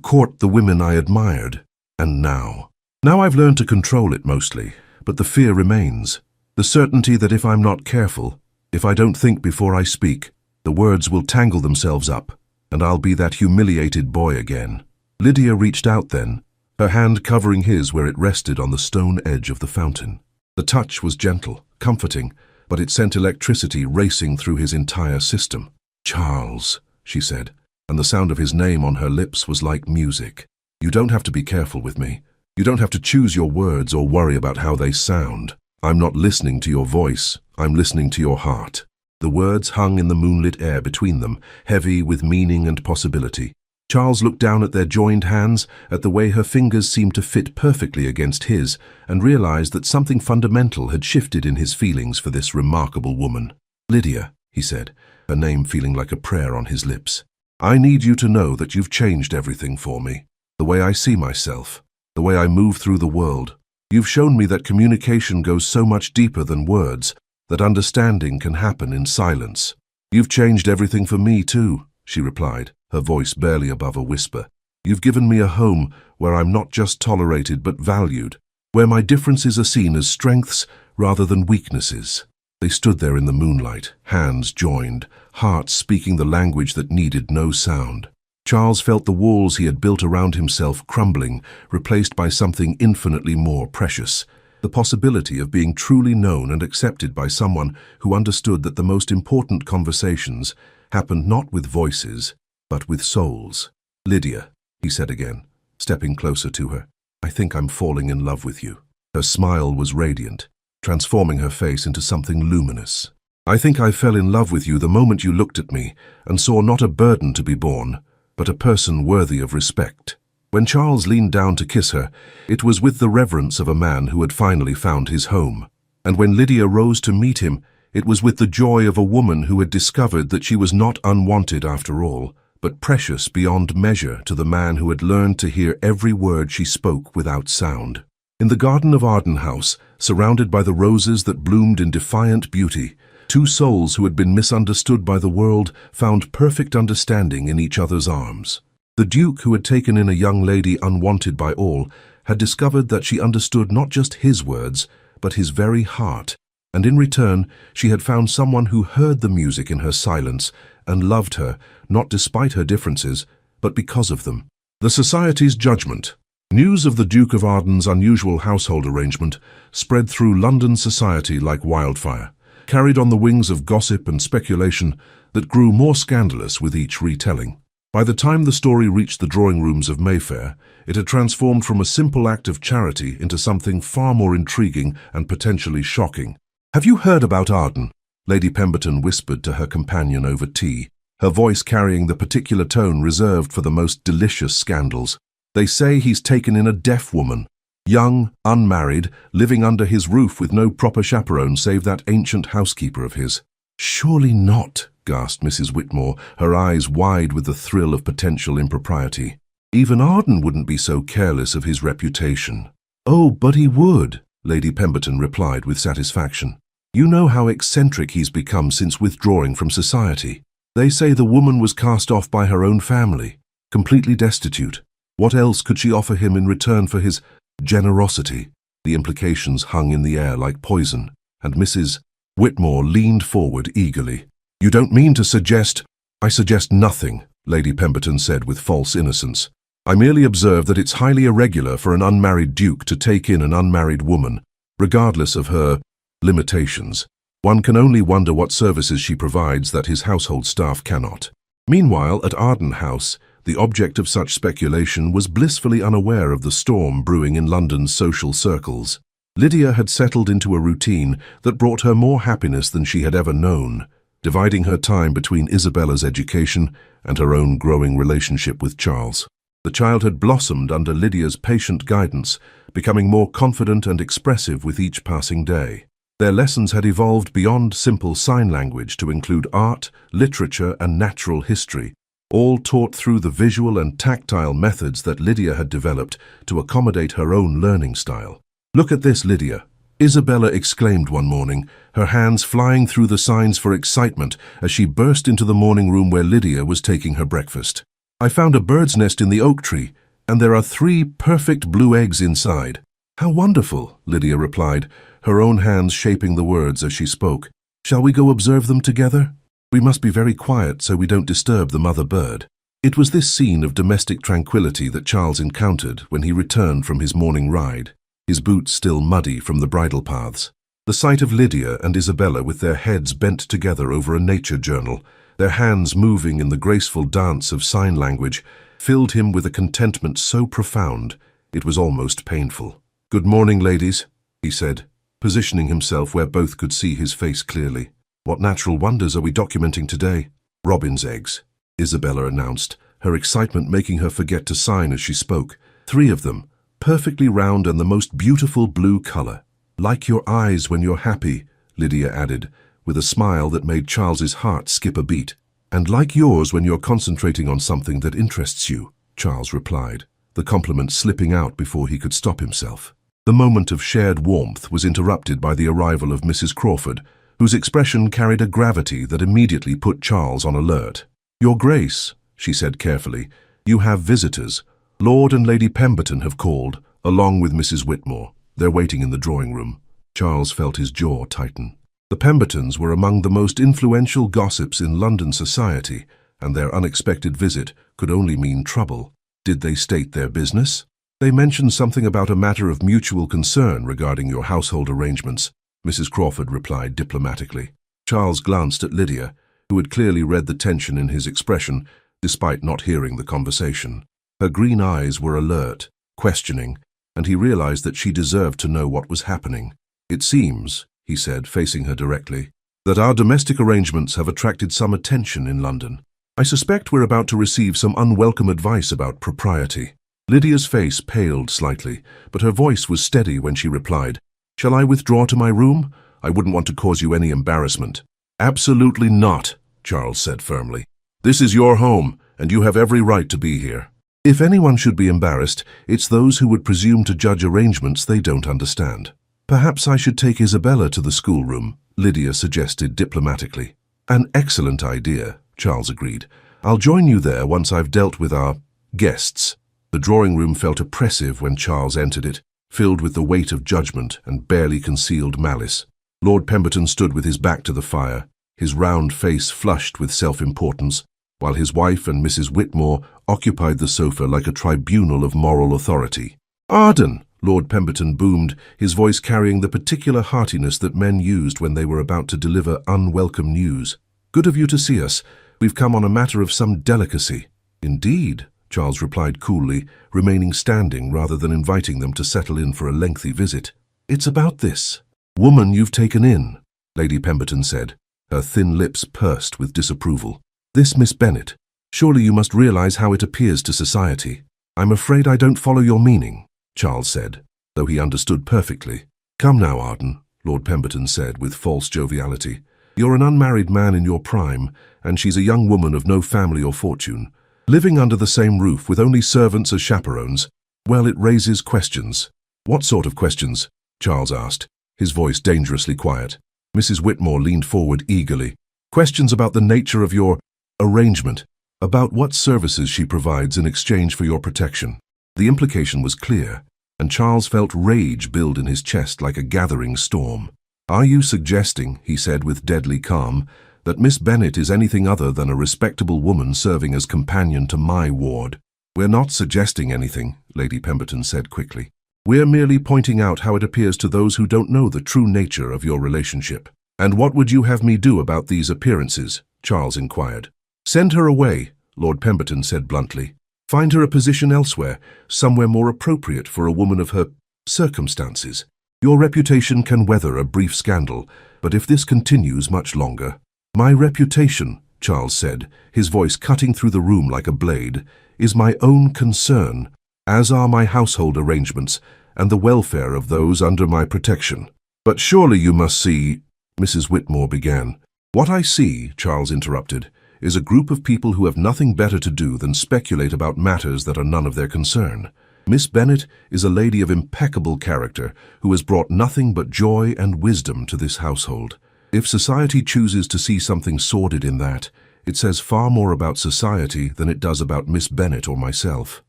court the women I admired. And now I've learned to control it mostly, but the fear remains. The certainty that if I'm not careful, if I don't think before I speak, the words will tangle themselves up, and I'll be that humiliated boy again. Lydia reached out then, her hand covering his where it rested on the stone edge of the fountain. The touch was gentle, comforting, but it sent electricity racing through his entire system. Charles, she said, and the sound of his name on her lips was like music. You don't have to be careful with me. You don't have to choose your words or worry about how they sound. I'm not listening to your voice, I'm listening to your heart. The words hung in the moonlit air between them, heavy with meaning and possibility. Charles looked down at their joined hands, at the way her fingers seemed to fit perfectly against his, and realized that something fundamental had shifted in his feelings for this remarkable woman. Lydia, he said, her name feeling like a prayer on his lips. I need you to know that you've changed everything for me. The way I see myself, the way I move through the world. You've shown me that communication goes so much deeper than words, that understanding can happen in silence. You've changed everything for me too, she replied, her voice barely above a whisper. You've given me a home where I'm not just tolerated but valued, where my differences are seen as strengths rather than weaknesses. They stood there in the moonlight, hands joined, hearts speaking the language that needed no sound. Charles felt the walls he had built around himself crumbling, replaced by something infinitely more precious. The possibility of being truly known and accepted by someone who understood that the most important conversations happened not with voices, but with souls. Lydia, he said again, stepping closer to her, I think I'm falling in love with you. Her smile was radiant, transforming her face into something luminous. I think I fell in love with you the moment you looked at me and saw not a burden to be borne, but a person worthy of respect. When Charles leaned down to kiss her, it was with the reverence of a man who had finally found his home. And when Lydia rose to meet him, it was with the joy of a woman who had discovered that she was not unwanted after all, but precious beyond measure to the man who had learned to hear every word she spoke without sound. In the garden of Arden House, surrounded by the roses that bloomed in defiant beauty, two souls who had been misunderstood by the world found perfect understanding in each other's arms. The Duke, who had taken in a young lady unwanted by all, had discovered that she understood not just his words, but his very heart, and in return she had found someone who heard the music in her silence and loved her, not despite her differences, but because of them. The Society's judgment. News of the Duke of Arden's unusual household arrangement spread through London society like wildfire, carried on the wings of gossip and speculation that grew more scandalous with each retelling. By the time the story reached the drawing rooms of Mayfair, it had transformed from a simple act of charity into something far more intriguing and potentially shocking. Have you heard about Arden? Lady Pemberton whispered to her companion over tea, her voice carrying the particular tone reserved for the most delicious scandals. They say he's taken in a deaf woman. Young, unmarried, living under his roof with no proper chaperone save that ancient housekeeper of his. Surely not, gasped Mrs. Whitmore, her eyes wide with the thrill of potential impropriety. Even Arden wouldn't be so careless of his reputation. Oh, but he would, Lady Pemberton replied with satisfaction. You know how eccentric he's become since withdrawing from society. They say the woman was cast off by her own family, completely destitute. What else could she offer him in return for his generosity? The implications hung in the air like poison, and Mrs. Whitmore leaned forward eagerly. You don't mean to suggest— I suggest nothing, Lady Pemberton said with false innocence. I merely observe that it's highly irregular for an unmarried duke to take in an unmarried woman, regardless of her limitations. One can only wonder what services she provides that his household staff cannot. Meanwhile, at Arden House, the object of such speculation was blissfully unaware of the storm brewing in London's social circles. Lydia had settled into a routine that brought her more happiness than she had ever known, dividing her time between Isabella's education and her own growing relationship with Charles. The child had blossomed under Lydia's patient guidance, becoming more confident and expressive with each passing day. Their lessons had evolved beyond simple sign language to include art, literature, and natural history, all taught through the visual and tactile methods that Lydia had developed to accommodate her own learning style. "Look at this, Lydia," Isabella exclaimed one morning, her hands flying through the signs for excitement as she burst into the morning room where Lydia was taking her breakfast. "I found a bird's nest in the oak tree, and there are 3 perfect blue eggs inside." "How wonderful," Lydia replied, her own hands shaping the words as she spoke. "Shall we go observe them together? We must be very quiet so we don't disturb the mother bird." It was this scene of domestic tranquility that Charles encountered when he returned from his morning ride, his boots still muddy from the bridle paths. The sight of Lydia and Isabella with their heads bent together over a nature journal, their hands moving in the graceful dance of sign language, filled him with a contentment so profound it was almost painful. "Good morning, ladies," he said, positioning himself where both could see his face clearly. "What natural wonders are we documenting today?" "Robin's eggs," Isabella announced, her excitement making her forget to sign as she spoke. 3 of them, perfectly round and the most beautiful blue color. "Like your eyes when you're happy," Lydia added, with a smile that made Charles's heart skip a beat. "And like yours when you're concentrating on something that interests you," Charles replied, the compliment slipping out before he could stop himself. The moment of shared warmth was interrupted by the arrival of Mrs. Crawford, whose expression carried a gravity that immediately put Charles on alert. "Your Grace," she said carefully, "you have visitors. Lord and Lady Pemberton have called, along with Mrs. Whitmore. They're waiting in the drawing-room." Charles felt his jaw tighten. The Pembertons were among the most influential gossips in London society, and their unexpected visit could only mean trouble. Did they state their business? "They mentioned something about a matter of mutual concern regarding your household arrangements," Mrs. Crawford replied diplomatically. Charles glanced at Lydia, who had clearly read the tension in his expression, despite not hearing the conversation. Her green eyes were alert, questioning, and he realized that she deserved to know what was happening. "It seems," he said, facing her directly, "that our domestic arrangements have attracted some attention in London. I suspect we're about to receive some unwelcome advice about propriety." Lydia's face paled slightly, but her voice was steady when she replied, "Shall I withdraw to my room? I wouldn't want to cause you any embarrassment." "Absolutely not," Charles said firmly. "This is your home, and you have every right to be here." "If anyone should be embarrassed, it's those who would presume to judge arrangements they don't understand." "Perhaps I should take Isabella to the schoolroom," Lydia suggested diplomatically. "An excellent idea," Charles agreed. "I'll join you there once I've dealt with our guests." The drawing-room felt oppressive when Charles entered it, filled with the weight of judgment and barely concealed malice. Lord Pemberton stood with his back to the fire, his round face flushed with self-importance, while his wife and Mrs. Whitmore occupied the sofa like a tribunal of moral authority. "Arden!" Lord Pemberton boomed, his voice carrying the particular heartiness that men used when they were about to deliver unwelcome news. "Good of you to see us. We've come on a matter of some delicacy." "Indeed," Charles replied coolly, remaining standing rather than inviting them to settle in for a lengthy visit. "It's about this woman you've taken in," Lady Pemberton said, her thin lips pursed with disapproval. "This Miss Bennet. Surely you must realize how it appears to society." "I'm afraid I don't follow your meaning," Charles said, though he understood perfectly. "Come now, Arden," Lord Pemberton said with false joviality. "You're an unmarried man in your prime, and she's a young woman of no family or fortune. Living under the same roof with only servants as chaperones, well, it raises questions." "What sort of questions?" Charles asked, his voice dangerously quiet. Mrs. Whitmore leaned forward eagerly. "Questions about the nature of your arrangement, about what services she provides in exchange for your protection." The implication was clear, and Charles felt rage build in his chest like a gathering storm. "Are you suggesting," he said with deadly calm, "that Miss Bennet is anything other than a respectable woman serving as companion to my ward?" "We're not suggesting anything," Lady Pemberton said quickly. We're merely pointing out how it appears to those who don't know the true nature of your relationship. And what would you have me do about these appearances? Charles inquired. Send her away, Lord Pemberton said bluntly. Find her a position elsewhere, somewhere more appropriate for a woman of her circumstances. Your reputation can weather a brief scandal, but if this continues much longer— My reputation, Charles said, his voice cutting through the room like a blade, is my own concern, as are my household arrangements and the welfare of those under my protection. But surely you must see— Mrs. Whitmore began. What I see, Charles interrupted, is a group of people who have nothing better to do than speculate about matters that are none of their concern. Miss Bennet is a lady of impeccable character who has brought nothing but joy and wisdom to this household. If society chooses to see something sordid in that, it says far more about society than it does about Miss Bennet or myself.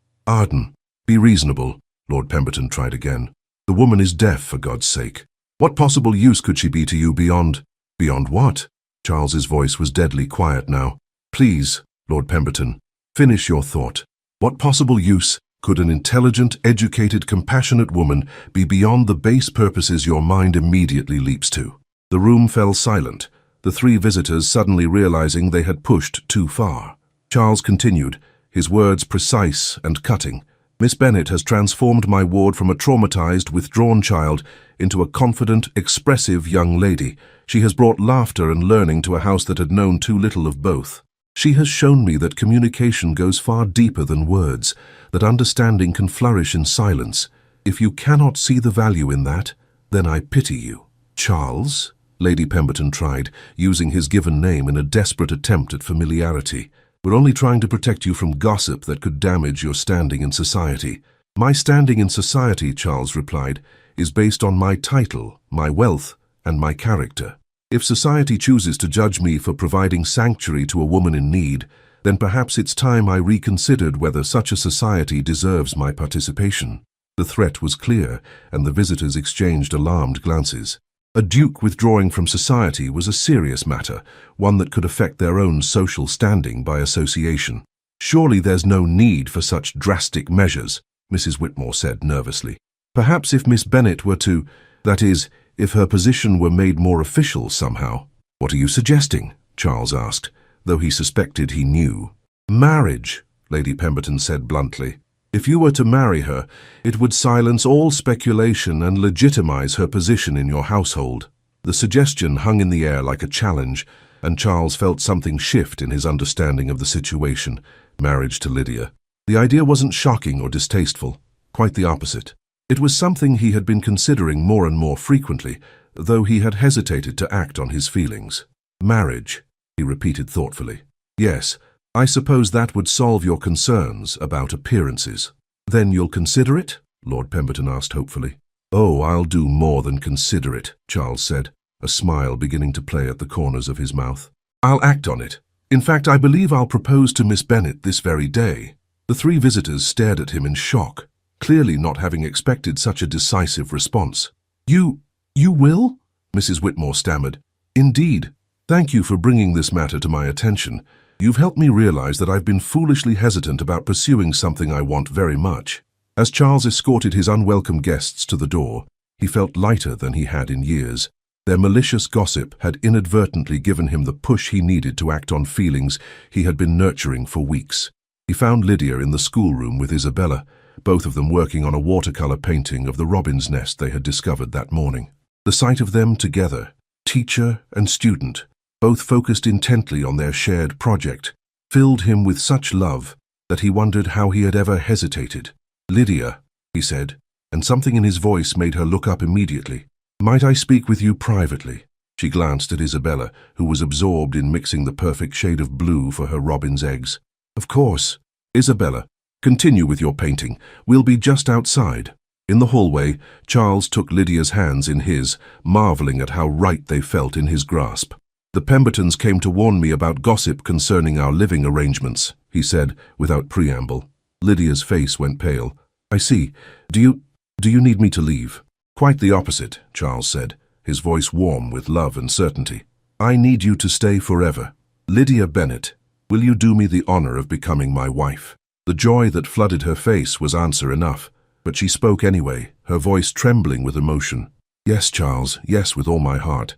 Arden, be reasonable, Lord Pemberton tried again. The woman is deaf, for God's sake. What possible use could she be to you beyond— Beyond what? Charles's voice was deadly quiet now. Please, Lord Pemberton, finish your thought. What possible use could an intelligent, educated, compassionate woman be beyond the base purposes your mind immediately leaps to? The room fell silent, the three visitors suddenly realizing they had pushed too far. Charles continued, his words precise and cutting. Miss Bennet has transformed my ward from a traumatized, withdrawn child into a confident, expressive young lady. She has brought laughter and learning to a house that had known too little of both. She has shown me that communication goes far deeper than words, that understanding can flourish in silence. If you cannot see the value in that, then I pity you. Charles? Lady Pemberton tried, using his given name in a desperate attempt at familiarity. We're only trying to protect you from gossip that could damage your standing in society. My standing in society, Charles replied, is based on my title, my wealth, and my character. If society chooses to judge me for providing sanctuary to a woman in need, then perhaps it's time I reconsidered whether such a society deserves my participation. The threat was clear, and the visitors exchanged alarmed glances. A duke withdrawing from society was a serious matter, one that could affect their own social standing by association. Surely there's no need for such drastic measures, Mrs. Whitmore said nervously. Perhaps if Miss Bennet were to— that is, if her position were made more official somehow. What are you suggesting? Charles asked, though he suspected he knew. Marriage, Lady Pemberton said bluntly. If you were to marry her, it would silence all speculation and legitimize her position in your household. The suggestion hung in the air like a challenge, and Charles felt something shift in his understanding of the situation. Marriage to Lydia. The idea wasn't shocking or distasteful, quite the opposite. It was something he had been considering more and more frequently, though he had hesitated to act on his feelings. Marriage, he repeated thoughtfully. Yes, I suppose that would solve your concerns about appearances. Then you'll consider it? Lord Pemberton asked hopefully. Oh, I'll do more than consider it, Charles said, a smile beginning to play at the corners of his mouth. I'll act on it. In fact, I believe I'll propose to Miss Bennet this very day. The three visitors stared at him in shock, clearly not having expected such a decisive response. You will? Mrs. Whitmore stammered. Indeed. Thank you for bringing this matter to my attention. You've helped me realize that I've been foolishly hesitant about pursuing something I want very much. As Charles escorted his unwelcome guests to the door, he felt lighter than he had in years. Their malicious gossip had inadvertently given him the push he needed to act on feelings he had been nurturing for weeks. He found Lydia in the schoolroom with Isabella, both of them working on a watercolor painting of the robin's nest they had discovered that morning. The sight of them together, teacher and student, both focused intently on their shared project, filled him with such love that he wondered how he had ever hesitated. Lydia, he said, and something in his voice made her look up immediately. Might I speak with you privately? She glanced at Isabella, who was absorbed in mixing the perfect shade of blue for her robin's eggs. Of course. Isabella, continue with your painting. We'll be just outside. In the hallway, Charles took Lydia's hands in his, marveling at how right they felt in his grasp. The Pembertons came to warn me about gossip concerning our living arrangements, he said, without preamble. Lydia's face went pale. I see. Do you need me to leave? Quite the opposite, Charles said, his voice warm with love and certainty. I need you to stay forever. Lydia Bennet, will you do me the honor of becoming my wife? The joy that flooded her face was answer enough. but she spoke anyway, her voice trembling with emotion. "Yes, Charles, yes, with all my heart."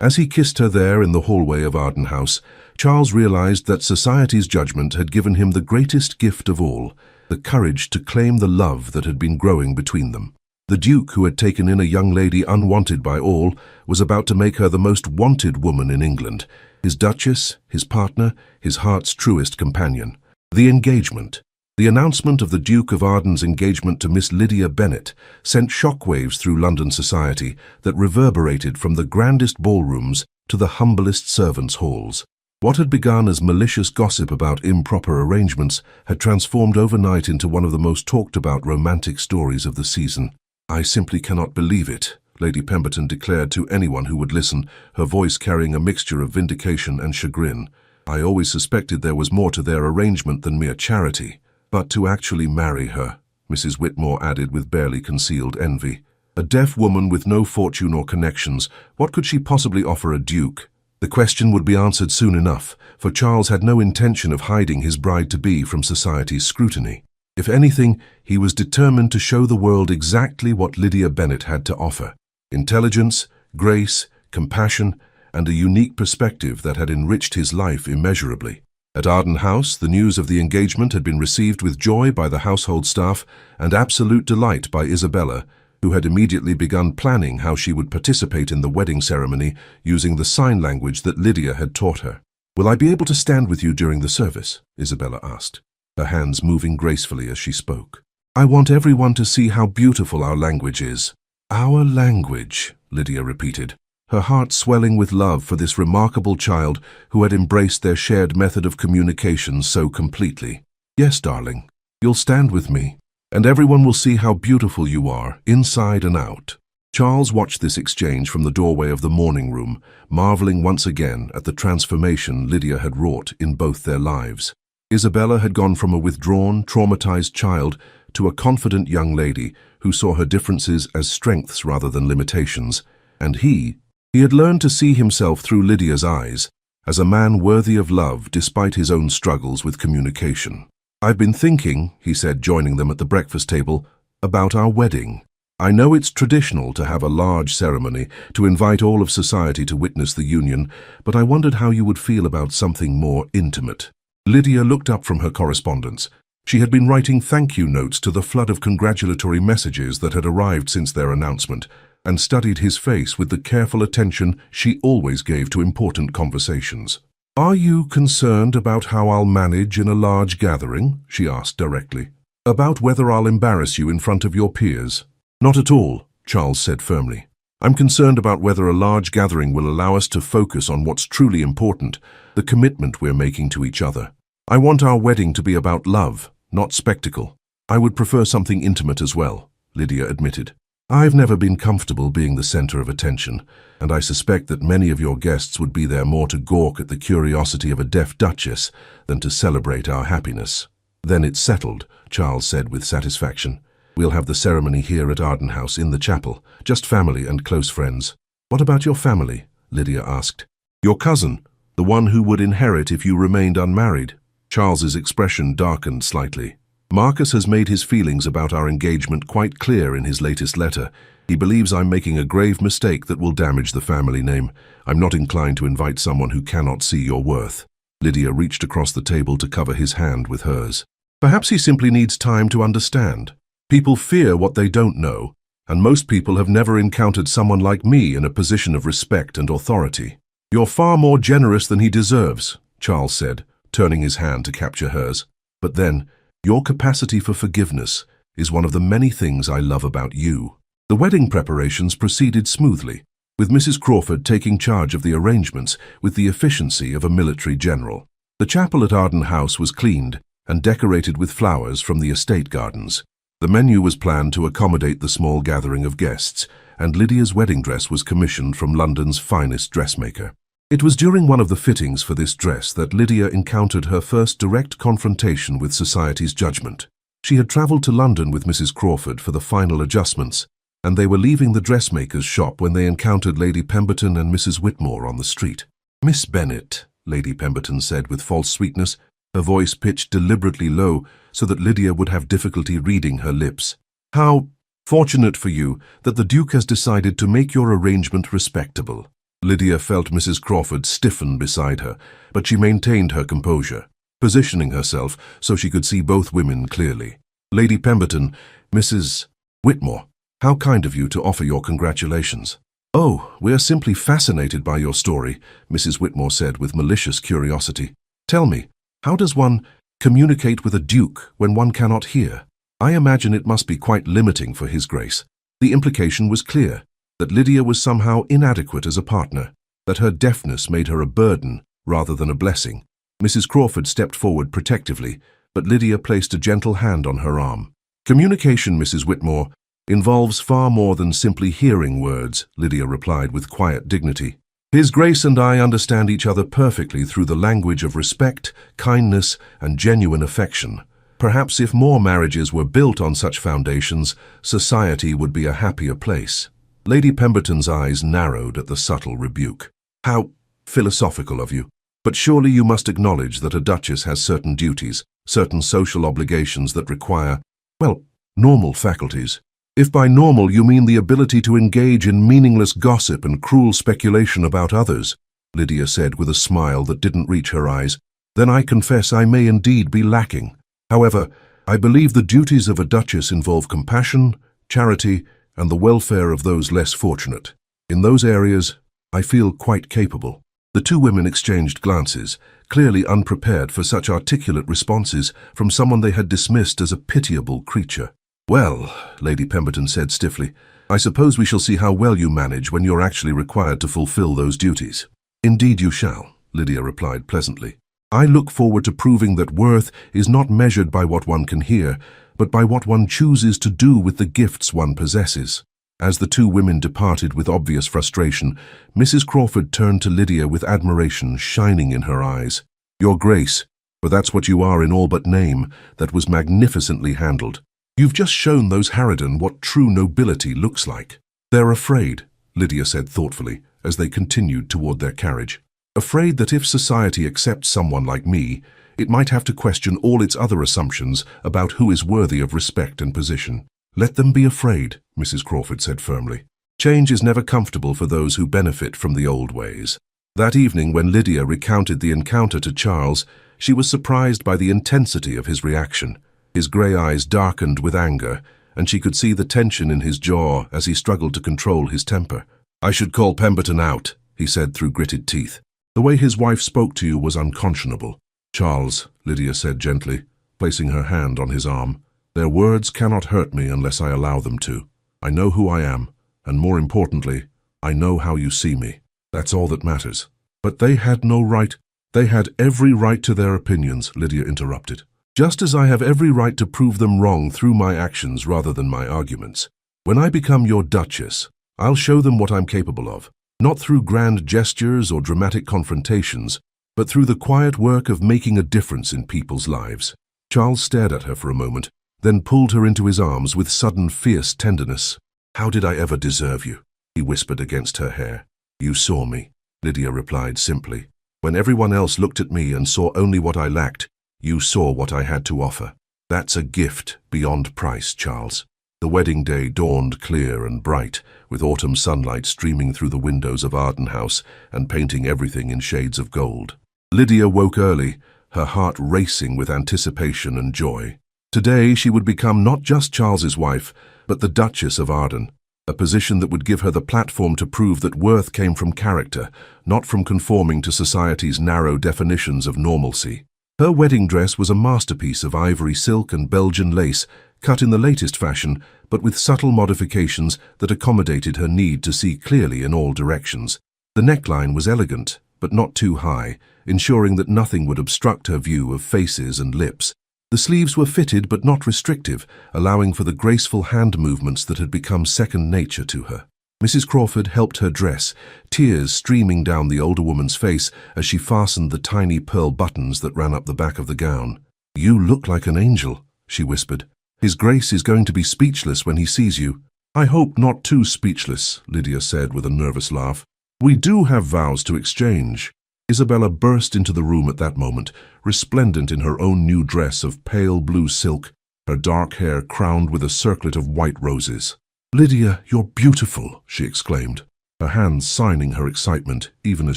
As he kissed her there in the hallway of Arden House, Charles realized that society's judgment had given him the greatest gift of all, the courage to claim the love that had been growing between them. The Duke, who had taken in a young lady unwanted by all, was about to make her the most wanted woman in England, his Duchess, his partner, his heart's truest companion. The engagement. The announcement of the Duke of Arden's engagement to Miss Lydia Bennet sent shockwaves through London society that reverberated from the grandest ballrooms to the humblest servants' halls. What had begun as malicious gossip about improper arrangements had transformed overnight into one of the most talked-about romantic stories of the season. "I simply cannot believe it," Lady Pemberton declared to anyone who would listen, her voice carrying a mixture of vindication and chagrin. "I always suspected there was more to their arrangement than mere charity. But to actually marry her," Mrs. Whitmore added with barely concealed envy. "A deaf woman with no fortune or connections, what could she possibly offer a duke?" The question would be answered soon enough, for Charles had no intention of hiding his bride-to-be from society's scrutiny. If anything, he was determined to show the world exactly what Lydia Bennet had to offer: intelligence, grace, compassion, and a unique perspective that had enriched his life immeasurably. At Arden House, the news of the engagement had been received with joy by the household staff and absolute delight by Isabella, who had immediately begun planning how she would participate in the wedding ceremony using the sign language that Lydia had taught her. "Will I be able to stand with you during the service?" Isabella asked, her hands moving gracefully as she spoke. "I want everyone to see how beautiful our language is." "Our language," Lydia repeated, her heart swelling with love for this remarkable child who had embraced their shared method of communication so completely. "Yes, darling, you'll stand with me, and everyone will see how beautiful you are, inside and out." Charles watched this exchange from the doorway of the morning room, marveling once again at the transformation Lydia had wrought in both their lives. Isabella had gone from a withdrawn, traumatized child to a confident young lady who saw her differences as strengths rather than limitations, and he had learned to see himself through Lydia's eyes, as a man worthy of love despite his own struggles with communication. "I've been thinking," he said, joining them at the breakfast table, "about our wedding. I know it's traditional to have a large ceremony, to invite all of society to witness the union, but I wondered how you would feel about something more intimate." Lydia looked up from her correspondence. She had been writing thank-you notes to the flood of congratulatory messages that had arrived since their announcement, and studied his face with the careful attention she always gave to important conversations. "Are you concerned about how I'll manage in a large gathering?" she asked directly. "About whether I'll embarrass you in front of your peers?" "Not at all," Charles said firmly. "I'm concerned about whether a large gathering will allow us to focus on what's truly important, the commitment we're making to each other. I want our wedding to be about love, not spectacle." "I would prefer something intimate as well," Lydia admitted. "I've never been comfortable being the center of attention, and I suspect that many of your guests would be there more to gawk at the curiosity of a deaf duchess than to celebrate our happiness." "Then it's settled," Charles said with satisfaction. "We'll have the ceremony here at Arden House in the chapel, just family and close friends." "What about your family?" Lydia asked. "Your cousin, the one who would inherit if you remained unmarried." Charles's expression darkened slightly. "Marcus has made his feelings about our engagement quite clear in his latest letter. He believes I'm making a grave mistake that will damage the family name. I'm not inclined to invite someone who cannot see your worth." Lydia reached across the table to cover his hand with hers. "Perhaps he simply needs time to understand. People fear what they don't know, and most people have never encountered someone like me in a position of respect and authority." "You're far more generous than he deserves," Charles said, turning his hand to capture hers. "But then, your capacity for forgiveness is one of the many things I love about you." The wedding preparations proceeded smoothly, with Mrs. Crawford taking charge of the arrangements with the efficiency of a military general. The chapel at Arden House was cleaned and decorated with flowers from the estate gardens. The menu was planned to accommodate the small gathering of guests, and Lydia's wedding dress was commissioned from London's finest dressmaker. It was during one of the fittings for this dress that Lydia encountered her first direct confrontation with society's judgment. She had travelled to London with Mrs. Crawford for the final adjustments, and they were leaving the dressmaker's shop when they encountered Lady Pemberton and Mrs. Whitmore on the street. "Miss Bennet," Lady Pemberton said with false sweetness, her voice pitched deliberately low so that Lydia would have difficulty reading her lips. How fortunate for you that the Duke has decided to make your arrangement respectable. Lydia felt Mrs. Crawford stiffen beside her, but she maintained her composure, positioning herself so she could see both women clearly. Lady Pemberton, Mrs. Whitmore, how kind of you to offer your congratulations. Oh, we are simply fascinated by your story, Mrs. Whitmore said with malicious curiosity. Tell me, how does one communicate with a duke when one cannot hear? I imagine it must be quite limiting for His Grace. The implication was clear, that Lydia was somehow inadequate as a partner, that her deafness made her a burden rather than a blessing. Mrs. Crawford stepped forward protectively, but Lydia placed a gentle hand on her arm. Communication, Mrs. Whitmore, involves far more than simply hearing words, Lydia replied with quiet dignity. His Grace and I understand each other perfectly through the language of respect, kindness, and genuine affection. Perhaps if more marriages were built on such foundations, society would be a happier place. Lady Pemberton's eyes narrowed at the subtle rebuke. How philosophical of you. But surely you must acknowledge that a duchess has certain duties, certain social obligations that require, well, normal faculties. If by normal you mean the ability to engage in meaningless gossip and cruel speculation about others, Lydia said with a smile that didn't reach her eyes, then I confess I may indeed be lacking. However, I believe the duties of a duchess involve compassion, charity, and the welfare of those less fortunate. In those areas, I feel quite capable. The two women exchanged glances, clearly unprepared for such articulate responses from someone they had dismissed as a pitiable creature. Well, Lady Pemberton said stiffly, I suppose we shall see how well you manage when you're actually required to fulfill those duties. Indeed you shall, Lydia replied pleasantly. I look forward to proving that worth is not measured by what one can hear, but by what one chooses to do with the gifts one possesses. As the two women departed with obvious frustration, Mrs. Crawford turned to Lydia with admiration shining in her eyes. Your Grace, for that's what you are in all but name, that was magnificently handled. You've just shown those Harridan what true nobility looks like. They're afraid, Lydia said thoughtfully, as they continued toward their carriage. Afraid that if society accepts someone like me, it might have to question all its other assumptions about who is worthy of respect and position. Let them be afraid, Mrs. Crawford said firmly. Change is never comfortable for those who benefit from the old ways. That evening, when Lydia recounted the encounter to Charles, she was surprised by the intensity of his reaction. His grey eyes darkened with anger, and she could see the tension in his jaw as he struggled to control his temper. I should call Pemberton out, he said through gritted teeth. The way his wife spoke to you was unconscionable. Charles, Lydia said gently, placing her hand on his arm, their words cannot hurt me unless I allow them to. I know who I am, and more importantly, I know how you see me. That's all that matters. But they had no right. They had every right to their opinions, Lydia interrupted. Just as I have every right to prove them wrong through my actions rather than my arguments. When I become your Duchess, I'll show them what I'm capable of, not through grand gestures or dramatic confrontations, but through the quiet work of making a difference in people's lives. Charles stared at her for a moment, then pulled her into his arms with sudden fierce tenderness. How did I ever deserve you? He whispered against her hair. You saw me, Lydia replied simply. When everyone else looked at me and saw only what I lacked, you saw what I had to offer. That's a gift beyond price, Charles. The wedding day dawned clear and bright, with autumn sunlight streaming through the windows of Arden House and painting everything in shades of gold. Lydia woke early, her heart racing with anticipation and joy. Today she would become not just Charles's wife, but the Duchess of Arden, a position that would give her the platform to prove that worth came from character, not from conforming to society's narrow definitions of normalcy. Her wedding dress was a masterpiece of ivory silk and Belgian lace, cut in the latest fashion, but with subtle modifications that accommodated her need to see clearly in all directions. The neckline was elegant, but not too high, ensuring that nothing would obstruct her view of faces and lips. The sleeves were fitted but not restrictive, allowing for the graceful hand movements that had become second nature to her. Mrs. Crawford helped her dress, tears streaming down the older woman's face as she fastened the tiny pearl buttons that ran up the back of the gown. You look like an angel, she whispered. His Grace is going to be speechless when he sees you. I hope not too speechless, Lydia said with a nervous laugh. We do have vows to exchange. Isabella burst into the room at that moment, resplendent in her own new dress of pale blue silk. her dark hair crowned with a circlet of white roses. "Lydia, you're beautiful," she exclaimed, her hands signing her excitement even as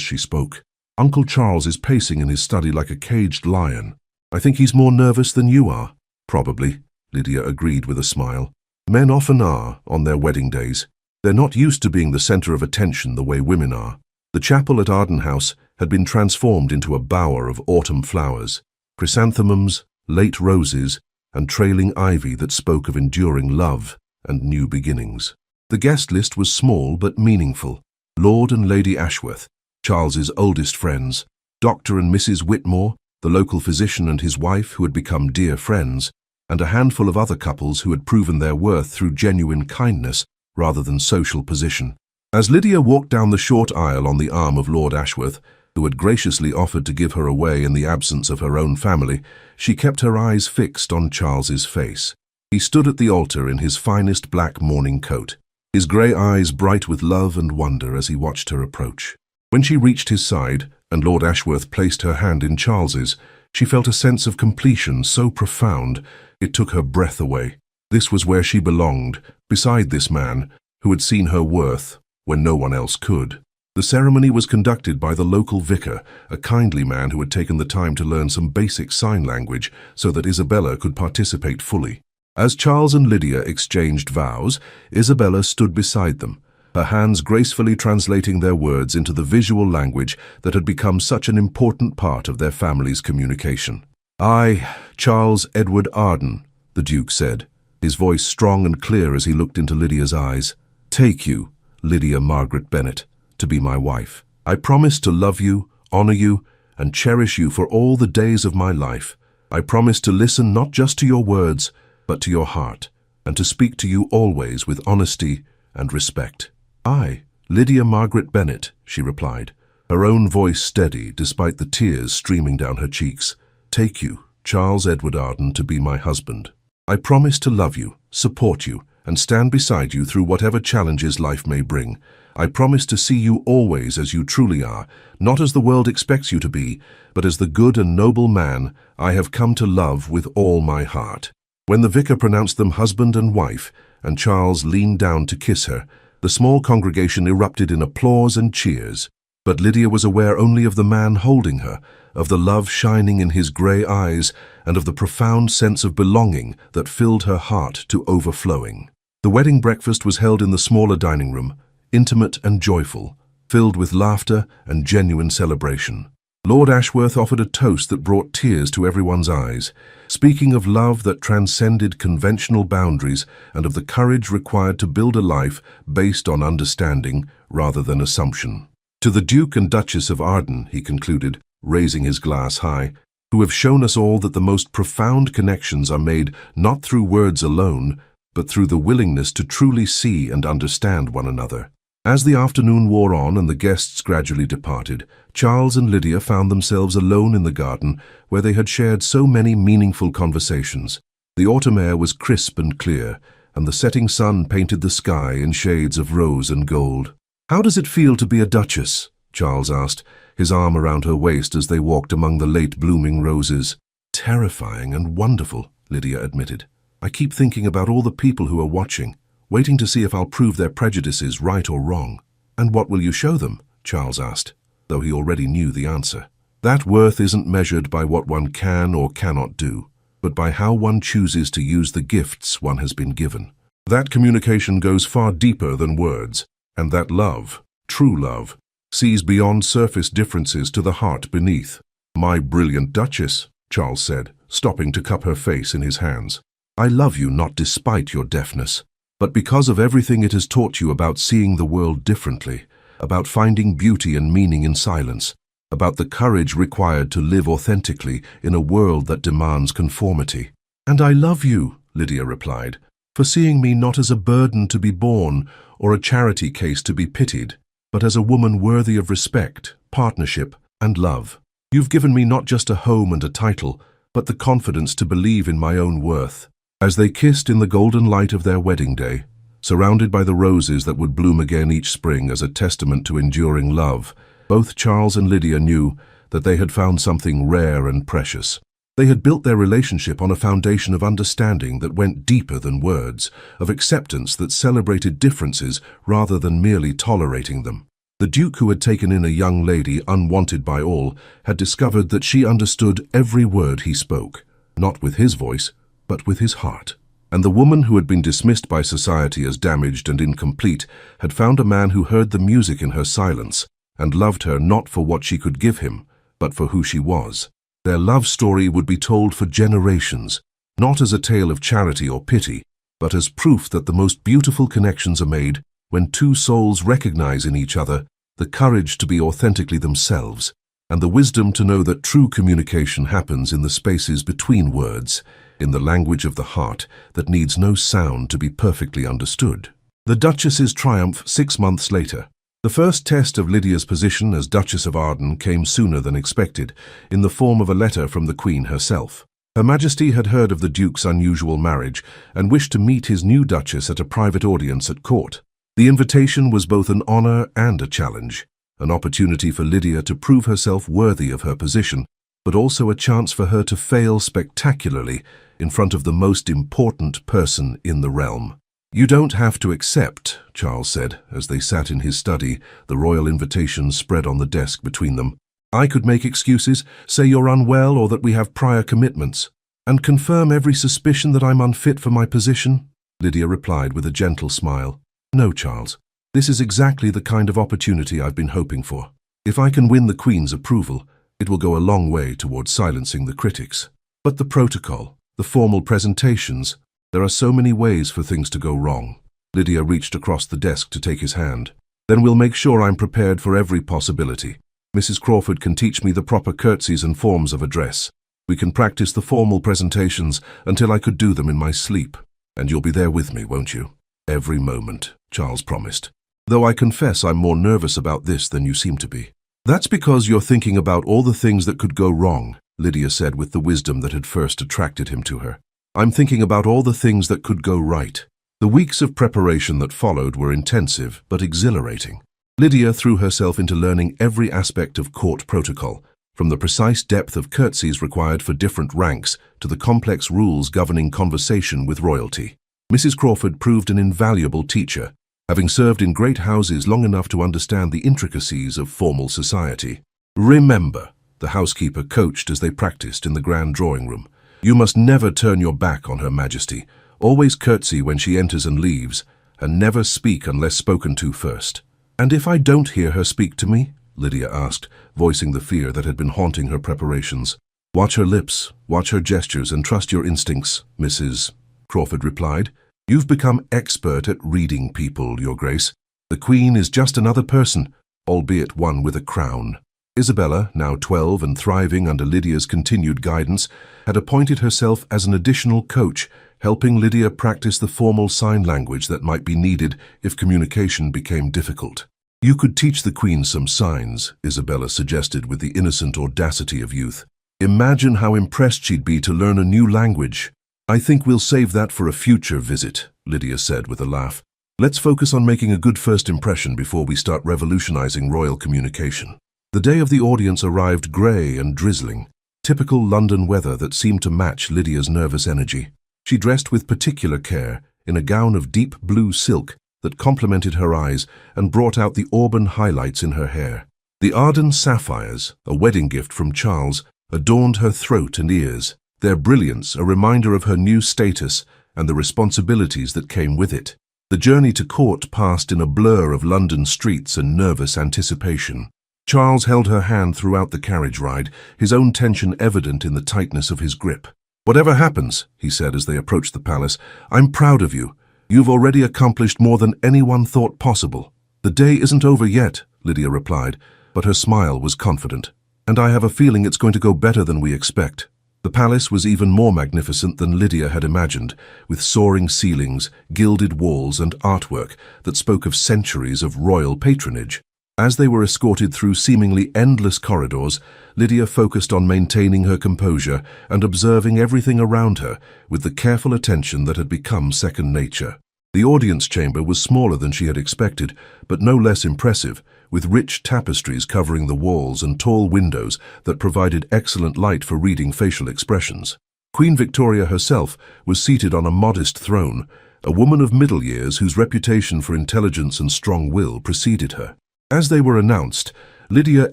she spoke. "Uncle Charles is pacing in his study like a caged lion. I think he's more nervous than you are." "Probably," Lydia agreed with a smile. "Men often are on their wedding days. They're not used to being the center of attention the way women are." The chapel at Arden House had been transformed into a bower of autumn flowers, chrysanthemums, late roses, and trailing ivy that spoke of enduring love and new beginnings. The guest list was small but meaningful. Lord and Lady Ashworth, Charles's oldest friends, Dr. and Mrs. Whitmore, the local physician and his wife who had become dear friends, and a handful of other couples who had proven their worth through genuine kindness rather than social position. As Lydia walked down the short aisle on the arm of Lord Ashworth, who had graciously offered to give her away in the absence of her own family, she kept her eyes fixed on Charles's face. He stood at the altar in his finest black mourning coat, his grey eyes bright with love and wonder as he watched her approach. When she reached his side, and Lord Ashworth placed her hand in Charles's, she felt a sense of completion so profound it took her breath away. This was where she belonged, beside this man who had seen her worth when no one else could. The ceremony was conducted by the local vicar, a kindly man who had taken the time to learn some basic sign language so that Isabella could participate fully. As Charles and Lydia exchanged vows, Isabella stood beside them, her hands gracefully translating their words into the visual language that had become such an important part of their family's communication. "I, Charles Edward Arden," the Duke said, his voice strong and clear as he looked into Lydia's eyes, "take you, Lydia Margaret Bennet, to be my wife. I promise to love you, honor you, and cherish you for all the days of my life. I promise to listen not just to your words, but to your heart, and to speak to you always with honesty and respect." "I, Lydia Margaret Bennet," she replied, her own voice steady despite the tears streaming down her cheeks, "take you, Charles Edward Arden, to be my husband. I promise to love you, support you, and stand beside you through whatever challenges life may bring. I promise to see you always as you truly are, not as the world expects you to be, but as the good and noble man I have come to love with all my heart." When the vicar pronounced them husband and wife, and Charles leaned down to kiss her, the small congregation erupted in applause and cheers. But Lydia was aware only of the man holding her, of the love shining in his grey eyes, and of the profound sense of belonging that filled her heart to overflowing. The wedding breakfast was held in the smaller dining room, intimate and joyful, filled with laughter and genuine celebration. Lord Ashworth offered a toast that brought tears to everyone's eyes, speaking of love that transcended conventional boundaries and of the courage required to build a life based on understanding rather than assumption. "To the Duke and Duchess of Arden," he concluded, raising his glass high, "who have shown us all that the most profound connections are made not through words alone, but through the willingness to truly see and understand one another." As the afternoon wore on and the guests gradually departed, Charles and Lydia found themselves alone in the garden where they had shared so many meaningful conversations. The autumn air was crisp and clear, and the setting sun painted the sky in shades of rose and gold. "How does it feel to be a duchess?" Charles asked, his arm around her waist as they walked among the late-blooming roses. "Terrifying and wonderful," Lydia admitted. "I keep thinking about all the people who are watching, waiting to see if I'll prove their prejudices right or wrong." "And what will you show them?" Charles asked, though he already knew the answer. "That worth isn't measured by what one can or cannot do, but by how one chooses to use the gifts one has been given. That communication goes far deeper than words, and that love, true love, sees beyond surface differences to the heart beneath." "My brilliant Duchess," Charles said, stopping to cup her face in his hands, "I love you not despite your deafness, but because of everything it has taught you about seeing the world differently, about finding beauty and meaning in silence, about the courage required to live authentically in a world that demands conformity." "And I love you," Lydia replied, "for seeing me not as a burden to be borne or a charity case to be pitied, but as a woman worthy of respect, partnership, and love. You've given me not just a home and a title, but the confidence to believe in my own worth." As they kissed in the golden light of their wedding day, surrounded by the roses that would bloom again each spring as a testament to enduring love, both Charles and Lydia knew that they had found something rare and precious. They had built their relationship on a foundation of understanding that went deeper than words, of acceptance that celebrated differences rather than merely tolerating them. The Duke, who had taken in a young lady unwanted by all, had discovered that she understood every word he spoke, not with his voice, but with his heart. And the woman who had been dismissed by society as damaged and incomplete had found a man who heard the music in her silence and loved her not for what she could give him, but for who she was. Their love story would be told for generations, not as a tale of charity or pity, but as proof that the most beautiful connections are made when two souls recognize in each other the courage to be authentically themselves and the wisdom to know that true communication happens in the spaces between words, in the language of the heart that needs no sound to be perfectly understood. The Duchess's triumph 6 months later. The first test of Lydia's position as Duchess of Arden came sooner than expected, in the form of a letter from the Queen herself. Her Majesty had heard of the Duke's unusual marriage and wished to meet his new Duchess at a private audience at court. The invitation was both an honor and a challenge, an opportunity for Lydia to prove herself worthy of her position, but also a chance for her to fail spectacularly in front of the most important person in the realm. "You don't have to accept," Charles said, as they sat in his study, the royal invitation spread on the desk between them. "I could make excuses, say you're unwell or that we have prior commitments, and confirm every suspicion that I'm unfit for my position." Lydia replied with a gentle smile. "No, Charles. This is exactly the kind of opportunity I've been hoping for. If I can win the Queen's approval, it will go a long way towards silencing the critics. But the protocol, the formal presentations, there are so many ways for things to go wrong." Lydia reached across the desk to take his hand. "Then we'll make sure I'm prepared for every possibility. Mrs. Crawford can teach me the proper curtsies and forms of address. We can practice the formal presentations until I could do them in my sleep. And you'll be there with me, won't you?" "Every moment," Charles promised. "Though I confess I'm more nervous about this than you seem to be." "That's because you're thinking about all the things that could go wrong," Lydia said with the wisdom that had first attracted him to her. "I'm thinking about all the things that could go right." The weeks of preparation that followed were intensive but exhilarating. Lydia threw herself into learning every aspect of court protocol, from the precise depth of curtsies required for different ranks to the complex rules governing conversation with royalty. Mrs. Crawford proved an invaluable teacher, having served in great houses long enough to understand the intricacies of formal society. "Remember," the housekeeper coached as they practiced in the grand drawing room, "you must never turn your back on Her Majesty. Always curtsy when she enters and leaves, and never speak unless spoken to first." "And if I don't hear her speak to me?" Lydia asked, voicing the fear that had been haunting her preparations. "Watch her lips, watch her gestures, and trust your instincts, Mrs. Crawford replied. "You've become expert at reading people, Your Grace. The Queen is just another person, albeit one with a crown." Isabella, now 12 and thriving under Lydia's continued guidance, had appointed herself as an additional coach, helping Lydia practice the formal sign language that might be needed if communication became difficult. "You could teach the Queen some signs," Isabella suggested with the innocent audacity of youth. "Imagine how impressed she'd be to learn a new language." "I think we'll save that for a future visit," Lydia said with a laugh. "Let's focus on making a good first impression before we start revolutionizing royal communication." The day of the audience arrived grey and drizzling, typical London weather that seemed to match Lydia's nervous energy. She dressed with particular care, in a gown of deep blue silk that complemented her eyes and brought out the auburn highlights in her hair. The Arden sapphires, a wedding gift from Charles, adorned her throat and ears, their brilliance a reminder of her new status and the responsibilities that came with it. The journey to court passed in a blur of London streets and nervous anticipation. Charles held her hand throughout the carriage ride, his own tension evident in the tightness of his grip. "Whatever happens," he said as they approached the palace, "I'm proud of you. You've already accomplished more than anyone thought possible." "The day isn't over yet," Lydia replied, but her smile was confident. "And I have a feeling it's going to go better than we expect." The palace was even more magnificent than Lydia had imagined, with soaring ceilings, gilded walls, and artwork that spoke of centuries of royal patronage. As they were escorted through seemingly endless corridors, Lydia focused on maintaining her composure and observing everything around her with the careful attention that had become second nature. The audience chamber was smaller than she had expected, but no less impressive, with rich tapestries covering the walls and tall windows that provided excellent light for reading facial expressions. Queen Victoria herself was seated on a modest throne, a woman of middle years whose reputation for intelligence and strong will preceded her. As they were announced, Lydia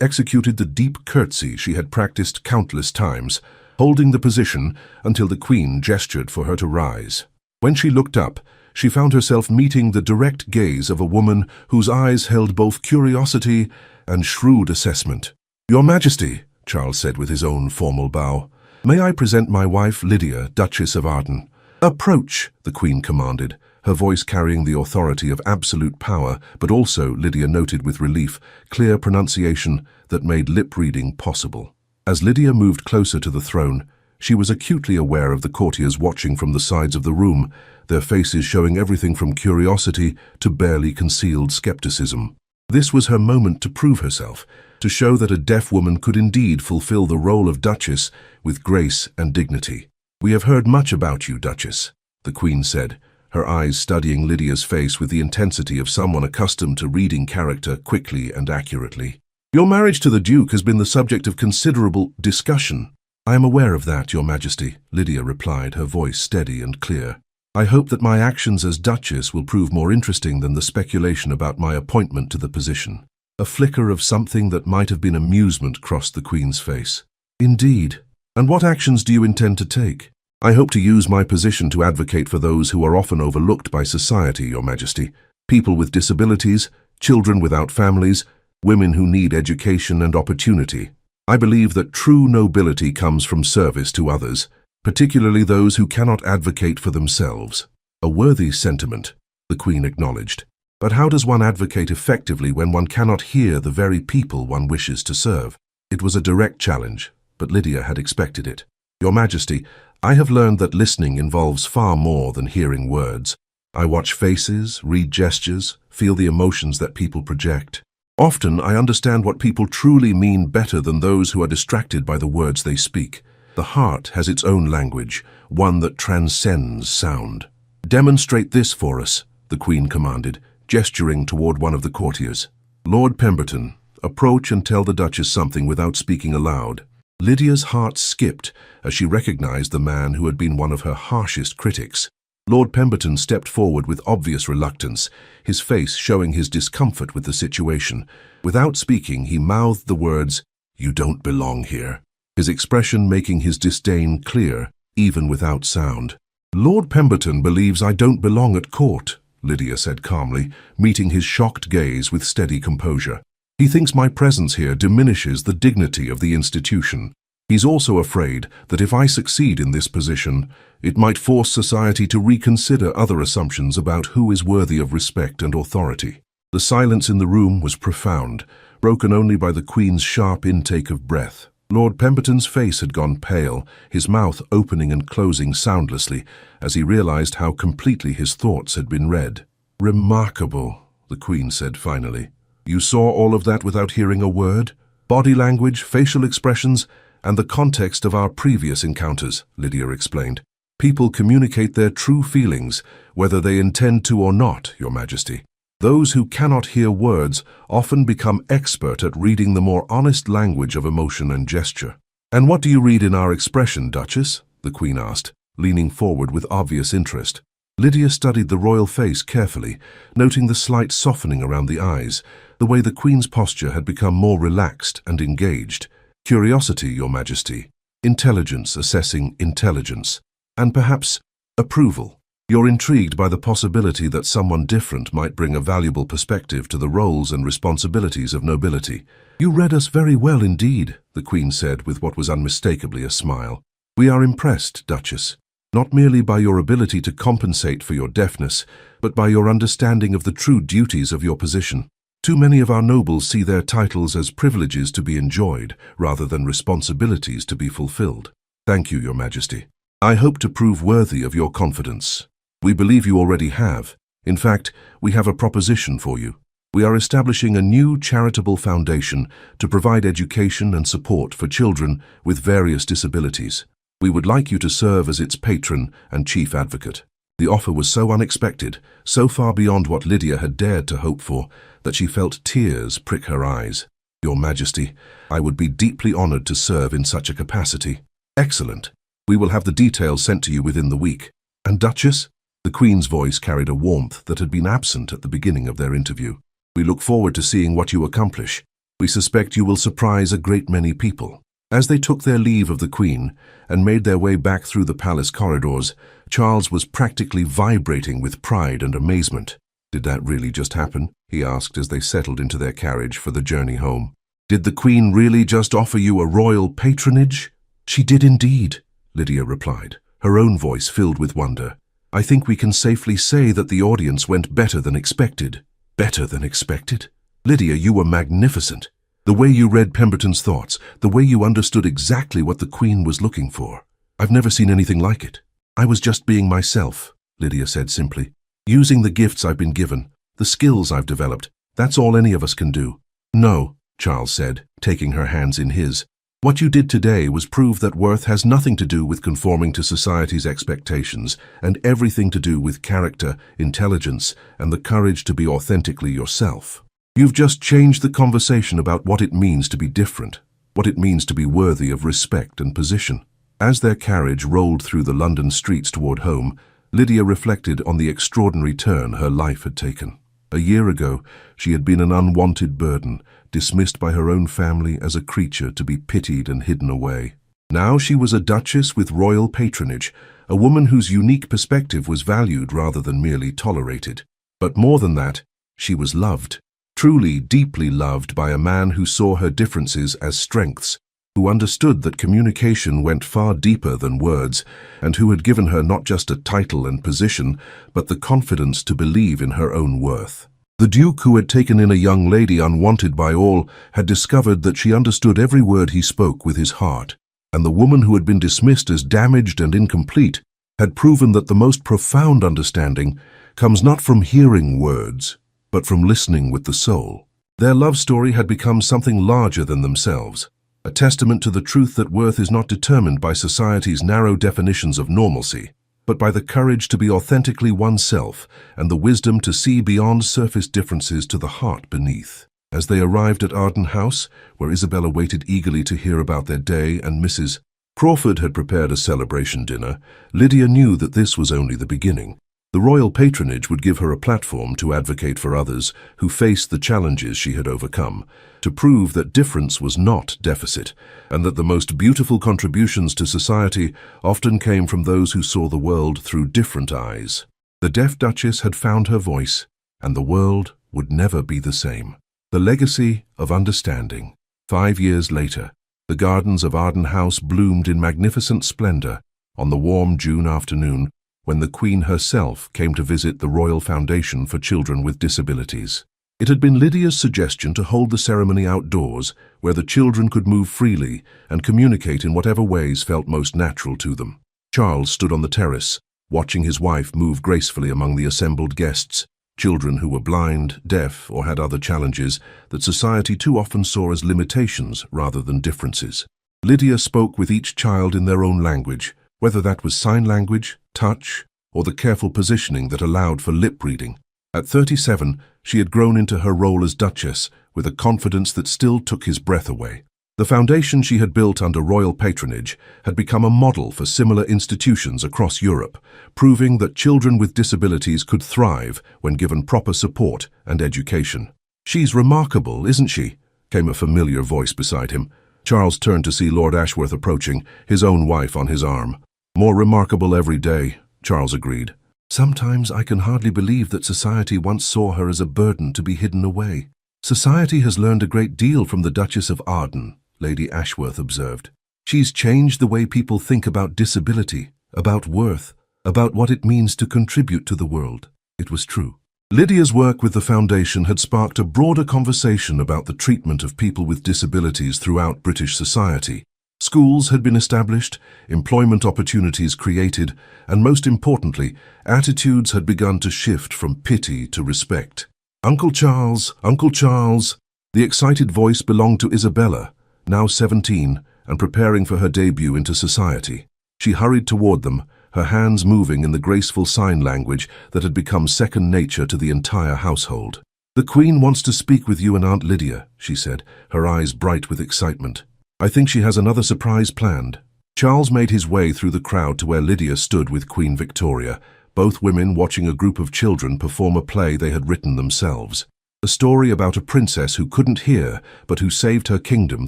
executed the deep curtsy she had practiced countless times, holding the position until the Queen gestured for her to rise. When she looked up, she found herself meeting the direct gaze of a woman whose eyes held both curiosity and shrewd assessment. "Your Majesty," Charles said with his own formal bow, "may I present my wife, Lydia, Duchess of Arden?" "Approach," the Queen commanded, her voice carrying the authority of absolute power, but also, Lydia noted with relief, clear pronunciation that made lip-reading possible. As Lydia moved closer to the throne, she was acutely aware of the courtiers watching from the sides of the room, their faces showing everything from curiosity to barely concealed skepticism. This was her moment to prove herself, to show that a deaf woman could indeed fulfill the role of Duchess with grace and dignity. "We have heard much about you, Duchess," the Queen said, her eyes studying Lydia's face with the intensity of someone accustomed to reading character quickly and accurately. "Your marriage to the Duke has been the subject of considerable discussion." "I am aware of that, Your Majesty," Lydia replied, her voice steady and clear. "I hope that my actions as Duchess will prove more interesting than the speculation about my appointment to the position." A flicker of something that might have been amusement crossed the Queen's face. "Indeed. And what actions do you intend to take?" "I hope to use my position to advocate for those who are often overlooked by society, Your Majesty. People with disabilities, children without families, women who need education and opportunity. I believe that true nobility comes from service to others, particularly those who cannot advocate for themselves." "A worthy sentiment," the Queen acknowledged. "But how does one advocate effectively when one cannot hear the very people one wishes to serve?" It was a direct challenge, but Lydia had expected it. "Your Majesty, I have learned that listening involves far more than hearing words. I watch faces, read gestures, feel the emotions that people project. Often I understand what people truly mean better than those who are distracted by the words they speak. The heart has its own language, one that transcends sound." "Demonstrate this for us," the Queen commanded, gesturing toward one of the courtiers. "Lord Pemberton, approach and tell the Duchess something without speaking aloud." Lydia's heart skipped as she recognized the man who had been one of her harshest critics. Lord Pemberton stepped forward with obvious reluctance, his face showing his discomfort with the situation. Without speaking, he mouthed the words, "You don't belong here," his expression making his disdain clear, even without sound. "Lord Pemberton believes I don't belong at court," Lydia said calmly, meeting his shocked gaze with steady composure. "He thinks my presence here diminishes the dignity of the institution. He's also afraid that if I succeed in this position, it might force society to reconsider other assumptions about who is worthy of respect and authority." The silence in the room was profound, broken only by the Queen's sharp intake of breath. Lord Pemberton's face had gone pale, his mouth opening and closing soundlessly, as he realized how completely his thoughts had been read. "Remarkable," the Queen said finally. "You saw all of that without hearing a word? Body language, facial expressions, and the context of our previous encounters," Lydia explained. "People communicate their true feelings, whether they intend to or not, Your Majesty. Those who cannot hear words often become expert at reading the more honest language of emotion and gesture." "And what do you read in our expression, Duchess?" the Queen asked, leaning forward with obvious interest. Lydia studied the royal face carefully, noting the slight softening around the eyes, the way the Queen's posture had become more relaxed and engaged. "Curiosity, Your Majesty. Intelligence assessing intelligence. And perhaps approval. You're intrigued by the possibility that someone different might bring a valuable perspective to the roles and responsibilities of nobility. You read us very well indeed," the Queen said with what was unmistakably a smile. "We are impressed, Duchess, not merely by your ability to compensate for your deafness, but by your understanding of the true duties of your position. Too many of our nobles see their titles as privileges to be enjoyed, rather than responsibilities to be fulfilled. Thank you, Your Majesty. I hope to prove worthy of your confidence. We believe you already have. In fact, we have a proposition for you. We are establishing a new charitable foundation to provide education and support for children with various disabilities. We would like you to serve as its patron and chief advocate." The offer was so unexpected, so far beyond what Lydia had dared to hope for, that she felt tears prick her eyes. "Your Majesty, I would be deeply honored to serve in such a capacity." "Excellent. We will have the details sent to you within the week." "And Duchess?" The Queen's voice carried a warmth that had been absent at the beginning of their interview. "We look forward to seeing what you accomplish. We suspect you will surprise a great many people." As they took their leave of the Queen and made their way back through the palace corridors, Charles was practically vibrating with pride and amazement. "Did that really just happen?" he asked as they settled into their carriage for the journey home. "Did the Queen really just offer you a royal patronage?" "She did indeed," Lydia replied, her own voice filled with wonder. "I think we can safely say that the audience went better than expected." "Better than expected?" "Lydia, you were magnificent. The way you read Pemberton's thoughts, the way you understood exactly what the Queen was looking for. I've never seen anything like it." "I was just being myself," Lydia said simply. "Using the gifts I've been given, the skills I've developed. That's all any of us can do." "No," Charles said, taking her hands in his. "What you did today was prove that worth has nothing to do with conforming to society's expectations and everything to do with character, intelligence, and the courage to be authentically yourself. You've just changed the conversation about what it means to be different, what it means to be worthy of respect and position." As their carriage rolled through the London streets toward home, Lydia reflected on the extraordinary turn her life had taken. A year ago, she had been an unwanted burden, dismissed by her own family as a creature to be pitied and hidden away. Now she was a duchess with royal patronage, a woman whose unique perspective was valued rather than merely tolerated. But more than that, she was loved. Truly, deeply loved by a man who saw her differences as strengths, who understood that communication went far deeper than words, and who had given her not just a title and position, but the confidence to believe in her own worth. The Duke, who had taken in a young lady unwanted by all, had discovered that she understood every word he spoke with his heart, and the woman who had been dismissed as damaged and incomplete had proven that the most profound understanding comes not from hearing words, but from listening with the soul. Their love story had become something larger than themselves, a testament to the truth that worth is not determined by society's narrow definitions of normalcy, but by the courage to be authentically oneself and the wisdom to see beyond surface differences to the heart beneath. As they arrived at Arden House, where Isabella waited eagerly to hear about their day and Mrs. Crawford had prepared a celebration dinner, Lydia knew that this was only the beginning. The royal patronage would give her a platform to advocate for others who faced the challenges she had overcome, to prove that difference was not deficit, and that the most beautiful contributions to society often came from those who saw the world through different eyes. The deaf Duchess had found her voice, and the world would never be the same. The legacy of understanding. 5 years later, the gardens of Arden House bloomed in magnificent splendor on the warm June afternoon, when the Queen herself came to visit the Royal Foundation for Children with Disabilities. It had been Lydia's suggestion to hold the ceremony outdoors, where the children could move freely and communicate in whatever ways felt most natural to them. Charles stood on the terrace, watching his wife move gracefully among the assembled guests, children who were blind, deaf, or had other challenges that society too often saw as limitations rather than differences. Lydia spoke with each child in their own language, whether that was sign language, touch, or the careful positioning that allowed for lip reading. At 37, she had grown into her role as Duchess with a confidence that still took his breath away. The foundation she had built under royal patronage had become a model for similar institutions across Europe, proving that children with disabilities could thrive when given proper support and education. "She's remarkable, isn't she?" came a familiar voice beside him. Charles turned to see Lord Ashworth approaching, his own wife on his arm. "More remarkable every day," Charles agreed. "Sometimes I can hardly believe that society once saw her as a burden to be hidden away." "Society has learned a great deal from the Duchess of Arden," Lady Ashworth observed. "She's changed the way people think about disability, about worth, about what it means to contribute to the world." It was true. Lydia's work with the foundation had sparked a broader conversation about the treatment of people with disabilities throughout British society. Schools had been established, employment opportunities created, and most importantly, attitudes had begun to shift from pity to respect. "Uncle Charles, Uncle Charles!" The excited voice belonged to Isabella, now 17 and preparing for her debut into society. She hurried toward them, her hands moving in the graceful sign language that had become second nature to the entire household. "The Queen wants to speak with you and Aunt Lydia," she said, her eyes bright with excitement. "I think she has another surprise planned." Charles made his way through the crowd to where Lydia stood with Queen Victoria, both women watching a group of children perform a play they had written themselves. A story about a princess who couldn't hear, but who saved her kingdom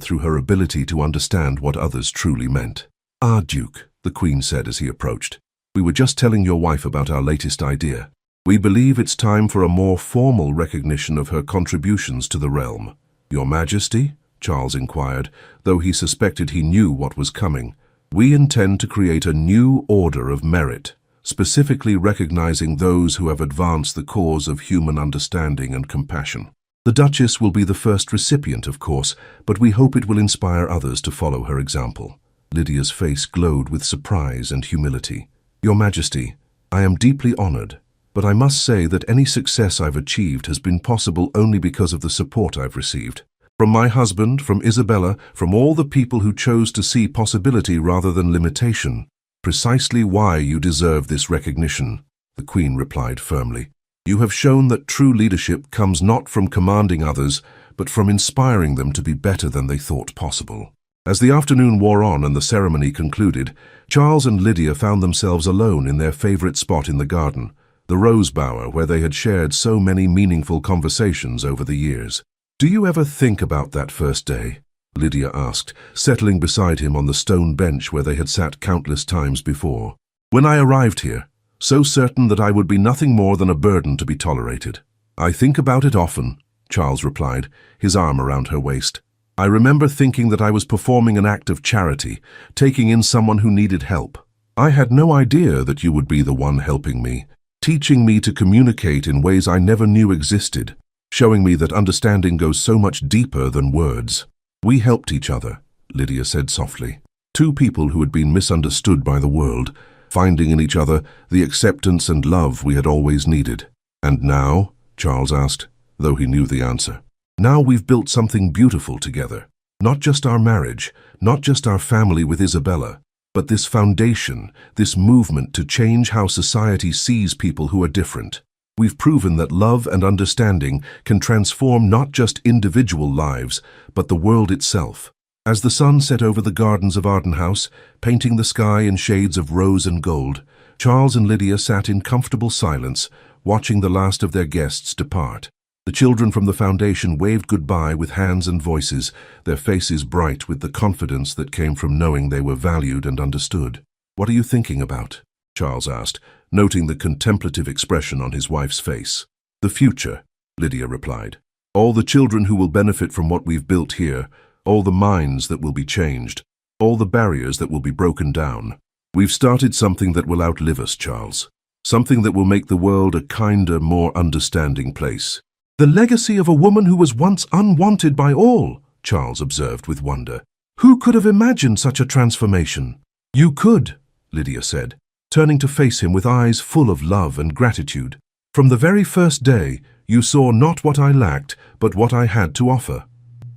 through her ability to understand what others truly meant. "Ah, Duke," the Queen said as he approached, "we were just telling your wife about our latest idea. We believe it's time for a more formal recognition of her contributions to the realm." "Your Majesty?" Charles inquired, though he suspected he knew what was coming. "We intend to create a new order of merit, specifically recognizing those who have advanced the cause of human understanding and compassion. The Duchess will be the first recipient, of course, but we hope it will inspire others to follow her example." Lydia's face glowed with surprise and humility. "Your Majesty, I am deeply honored, but I must say that any success I've achieved has been possible only because of the support I've received. From my husband, from Isabella, from all the people who chose to see possibility rather than limitation. Precisely why you deserve this recognition," the Queen replied firmly. "You have shown that true leadership comes not from commanding others, but from inspiring them to be better than they thought possible." As the afternoon wore on and the ceremony concluded, Charles and Lydia found themselves alone in their favorite spot in the garden, the rose bower where they had shared so many meaningful conversations over the years. "Do you ever think about that first day?" Lydia asked, settling beside him on the stone bench where they had sat countless times before. "When I arrived here, so certain that I would be nothing more than a burden to be tolerated." "I think about it often," Charles replied, his arm around her waist. "I remember thinking that I was performing an act of charity, taking in someone who needed help. I had no idea that you would be the one helping me, teaching me to communicate in ways I never knew existed, showing me that understanding goes so much deeper than words." "We helped each other," Lydia said softly. "Two people who had been misunderstood by the world, finding in each other the acceptance and love we had always needed." "And now?" Charles asked, though he knew the answer. "Now we've built something beautiful together. Not just our marriage, not just our family with Isabella, but this foundation, this movement to change how society sees people who are different. We've proven that love and understanding can transform not just individual lives, but the world itself." As the sun set over the gardens of Arden House, painting the sky in shades of rose and gold, Charles and Lydia sat in comfortable silence, watching the last of their guests depart. The children from the foundation waved goodbye with hands and voices, their faces bright with the confidence that came from knowing they were valued and understood. "What are you thinking about?" Charles asked, noting the contemplative expression on his wife's face. "The future," Lydia replied. "All the children who will benefit from what we've built here, all the minds that will be changed, all the barriers that will be broken down. We've started something that will outlive us, Charles. Something that will make the world a kinder, more understanding place." "The legacy of a woman who was once unwanted by all," Charles observed with wonder. "Who could have imagined such a transformation?" "You could," Lydia said, turning to face him with eyes full of love and gratitude. "From the very first day, you saw not what I lacked, but what I had to offer.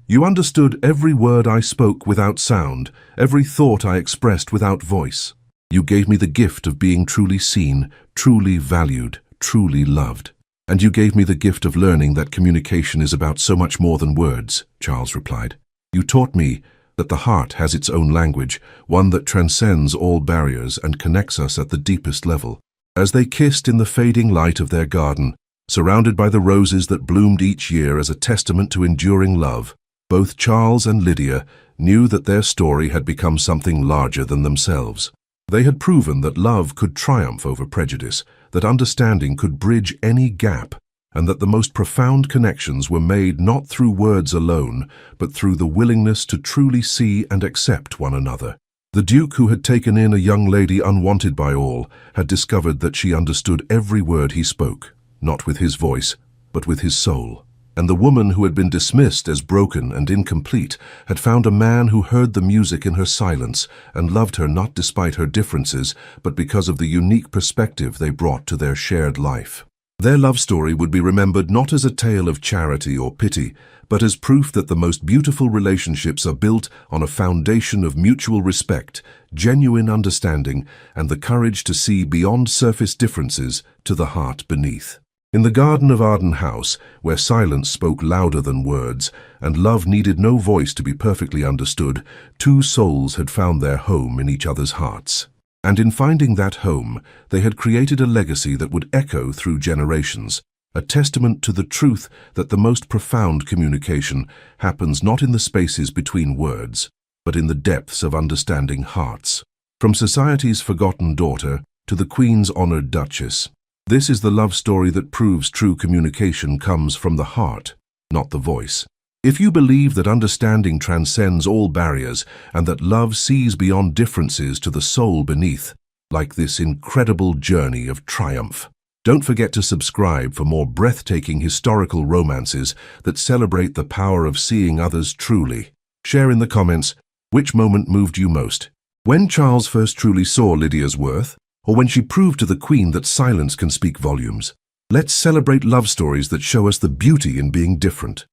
You understood every word I spoke without sound, every thought I expressed without voice. You gave me the gift of being truly seen, truly valued, truly loved. And you gave me the gift of learning that communication is about so much more than words," Charles replied. "You taught me that the heart has its own language, one that transcends all barriers and connects us at the deepest level." As they kissed in the fading light of their garden, surrounded by the roses that bloomed each year as a testament to enduring love, both Charles and Lydia knew that their story had become something larger than themselves. They had proven that love could triumph over prejudice, that understanding could bridge any gap, and that the most profound connections were made not through words alone, but through the willingness to truly see and accept one another. The Duke, who had taken in a young lady unwanted by all, had discovered that she understood every word he spoke, not with his voice, but with his soul. And the woman who had been dismissed as broken and incomplete had found a man who heard the music in her silence and loved her not despite her differences, but because of the unique perspective they brought to their shared life. Their love story would be remembered not as a tale of charity or pity, but as proof that the most beautiful relationships are built on a foundation of mutual respect, genuine understanding, and the courage to see beyond surface differences to the heart beneath. In the Garden of Arden house, where silence spoke louder than words, and love needed no voice to be perfectly understood, two souls had found their home in each other's hearts. And in finding that home, they had created a legacy that would echo through generations, a testament to the truth that the most profound communication happens not in the spaces between words, but in the depths of understanding hearts. From society's forgotten daughter to the Queen's honored Duchess, this is the love story that proves true communication comes from the heart, not the voice. If you believe that understanding transcends all barriers and that love sees beyond differences to the soul beneath, like this incredible journey of triumph, don't forget to subscribe for more breathtaking historical romances that celebrate the power of seeing others truly. Share in the comments which moment moved you most. When Charles first truly saw Lydia's worth, or when she proved to the Queen that silence can speak volumes. Let's celebrate love stories that show us the beauty in being different.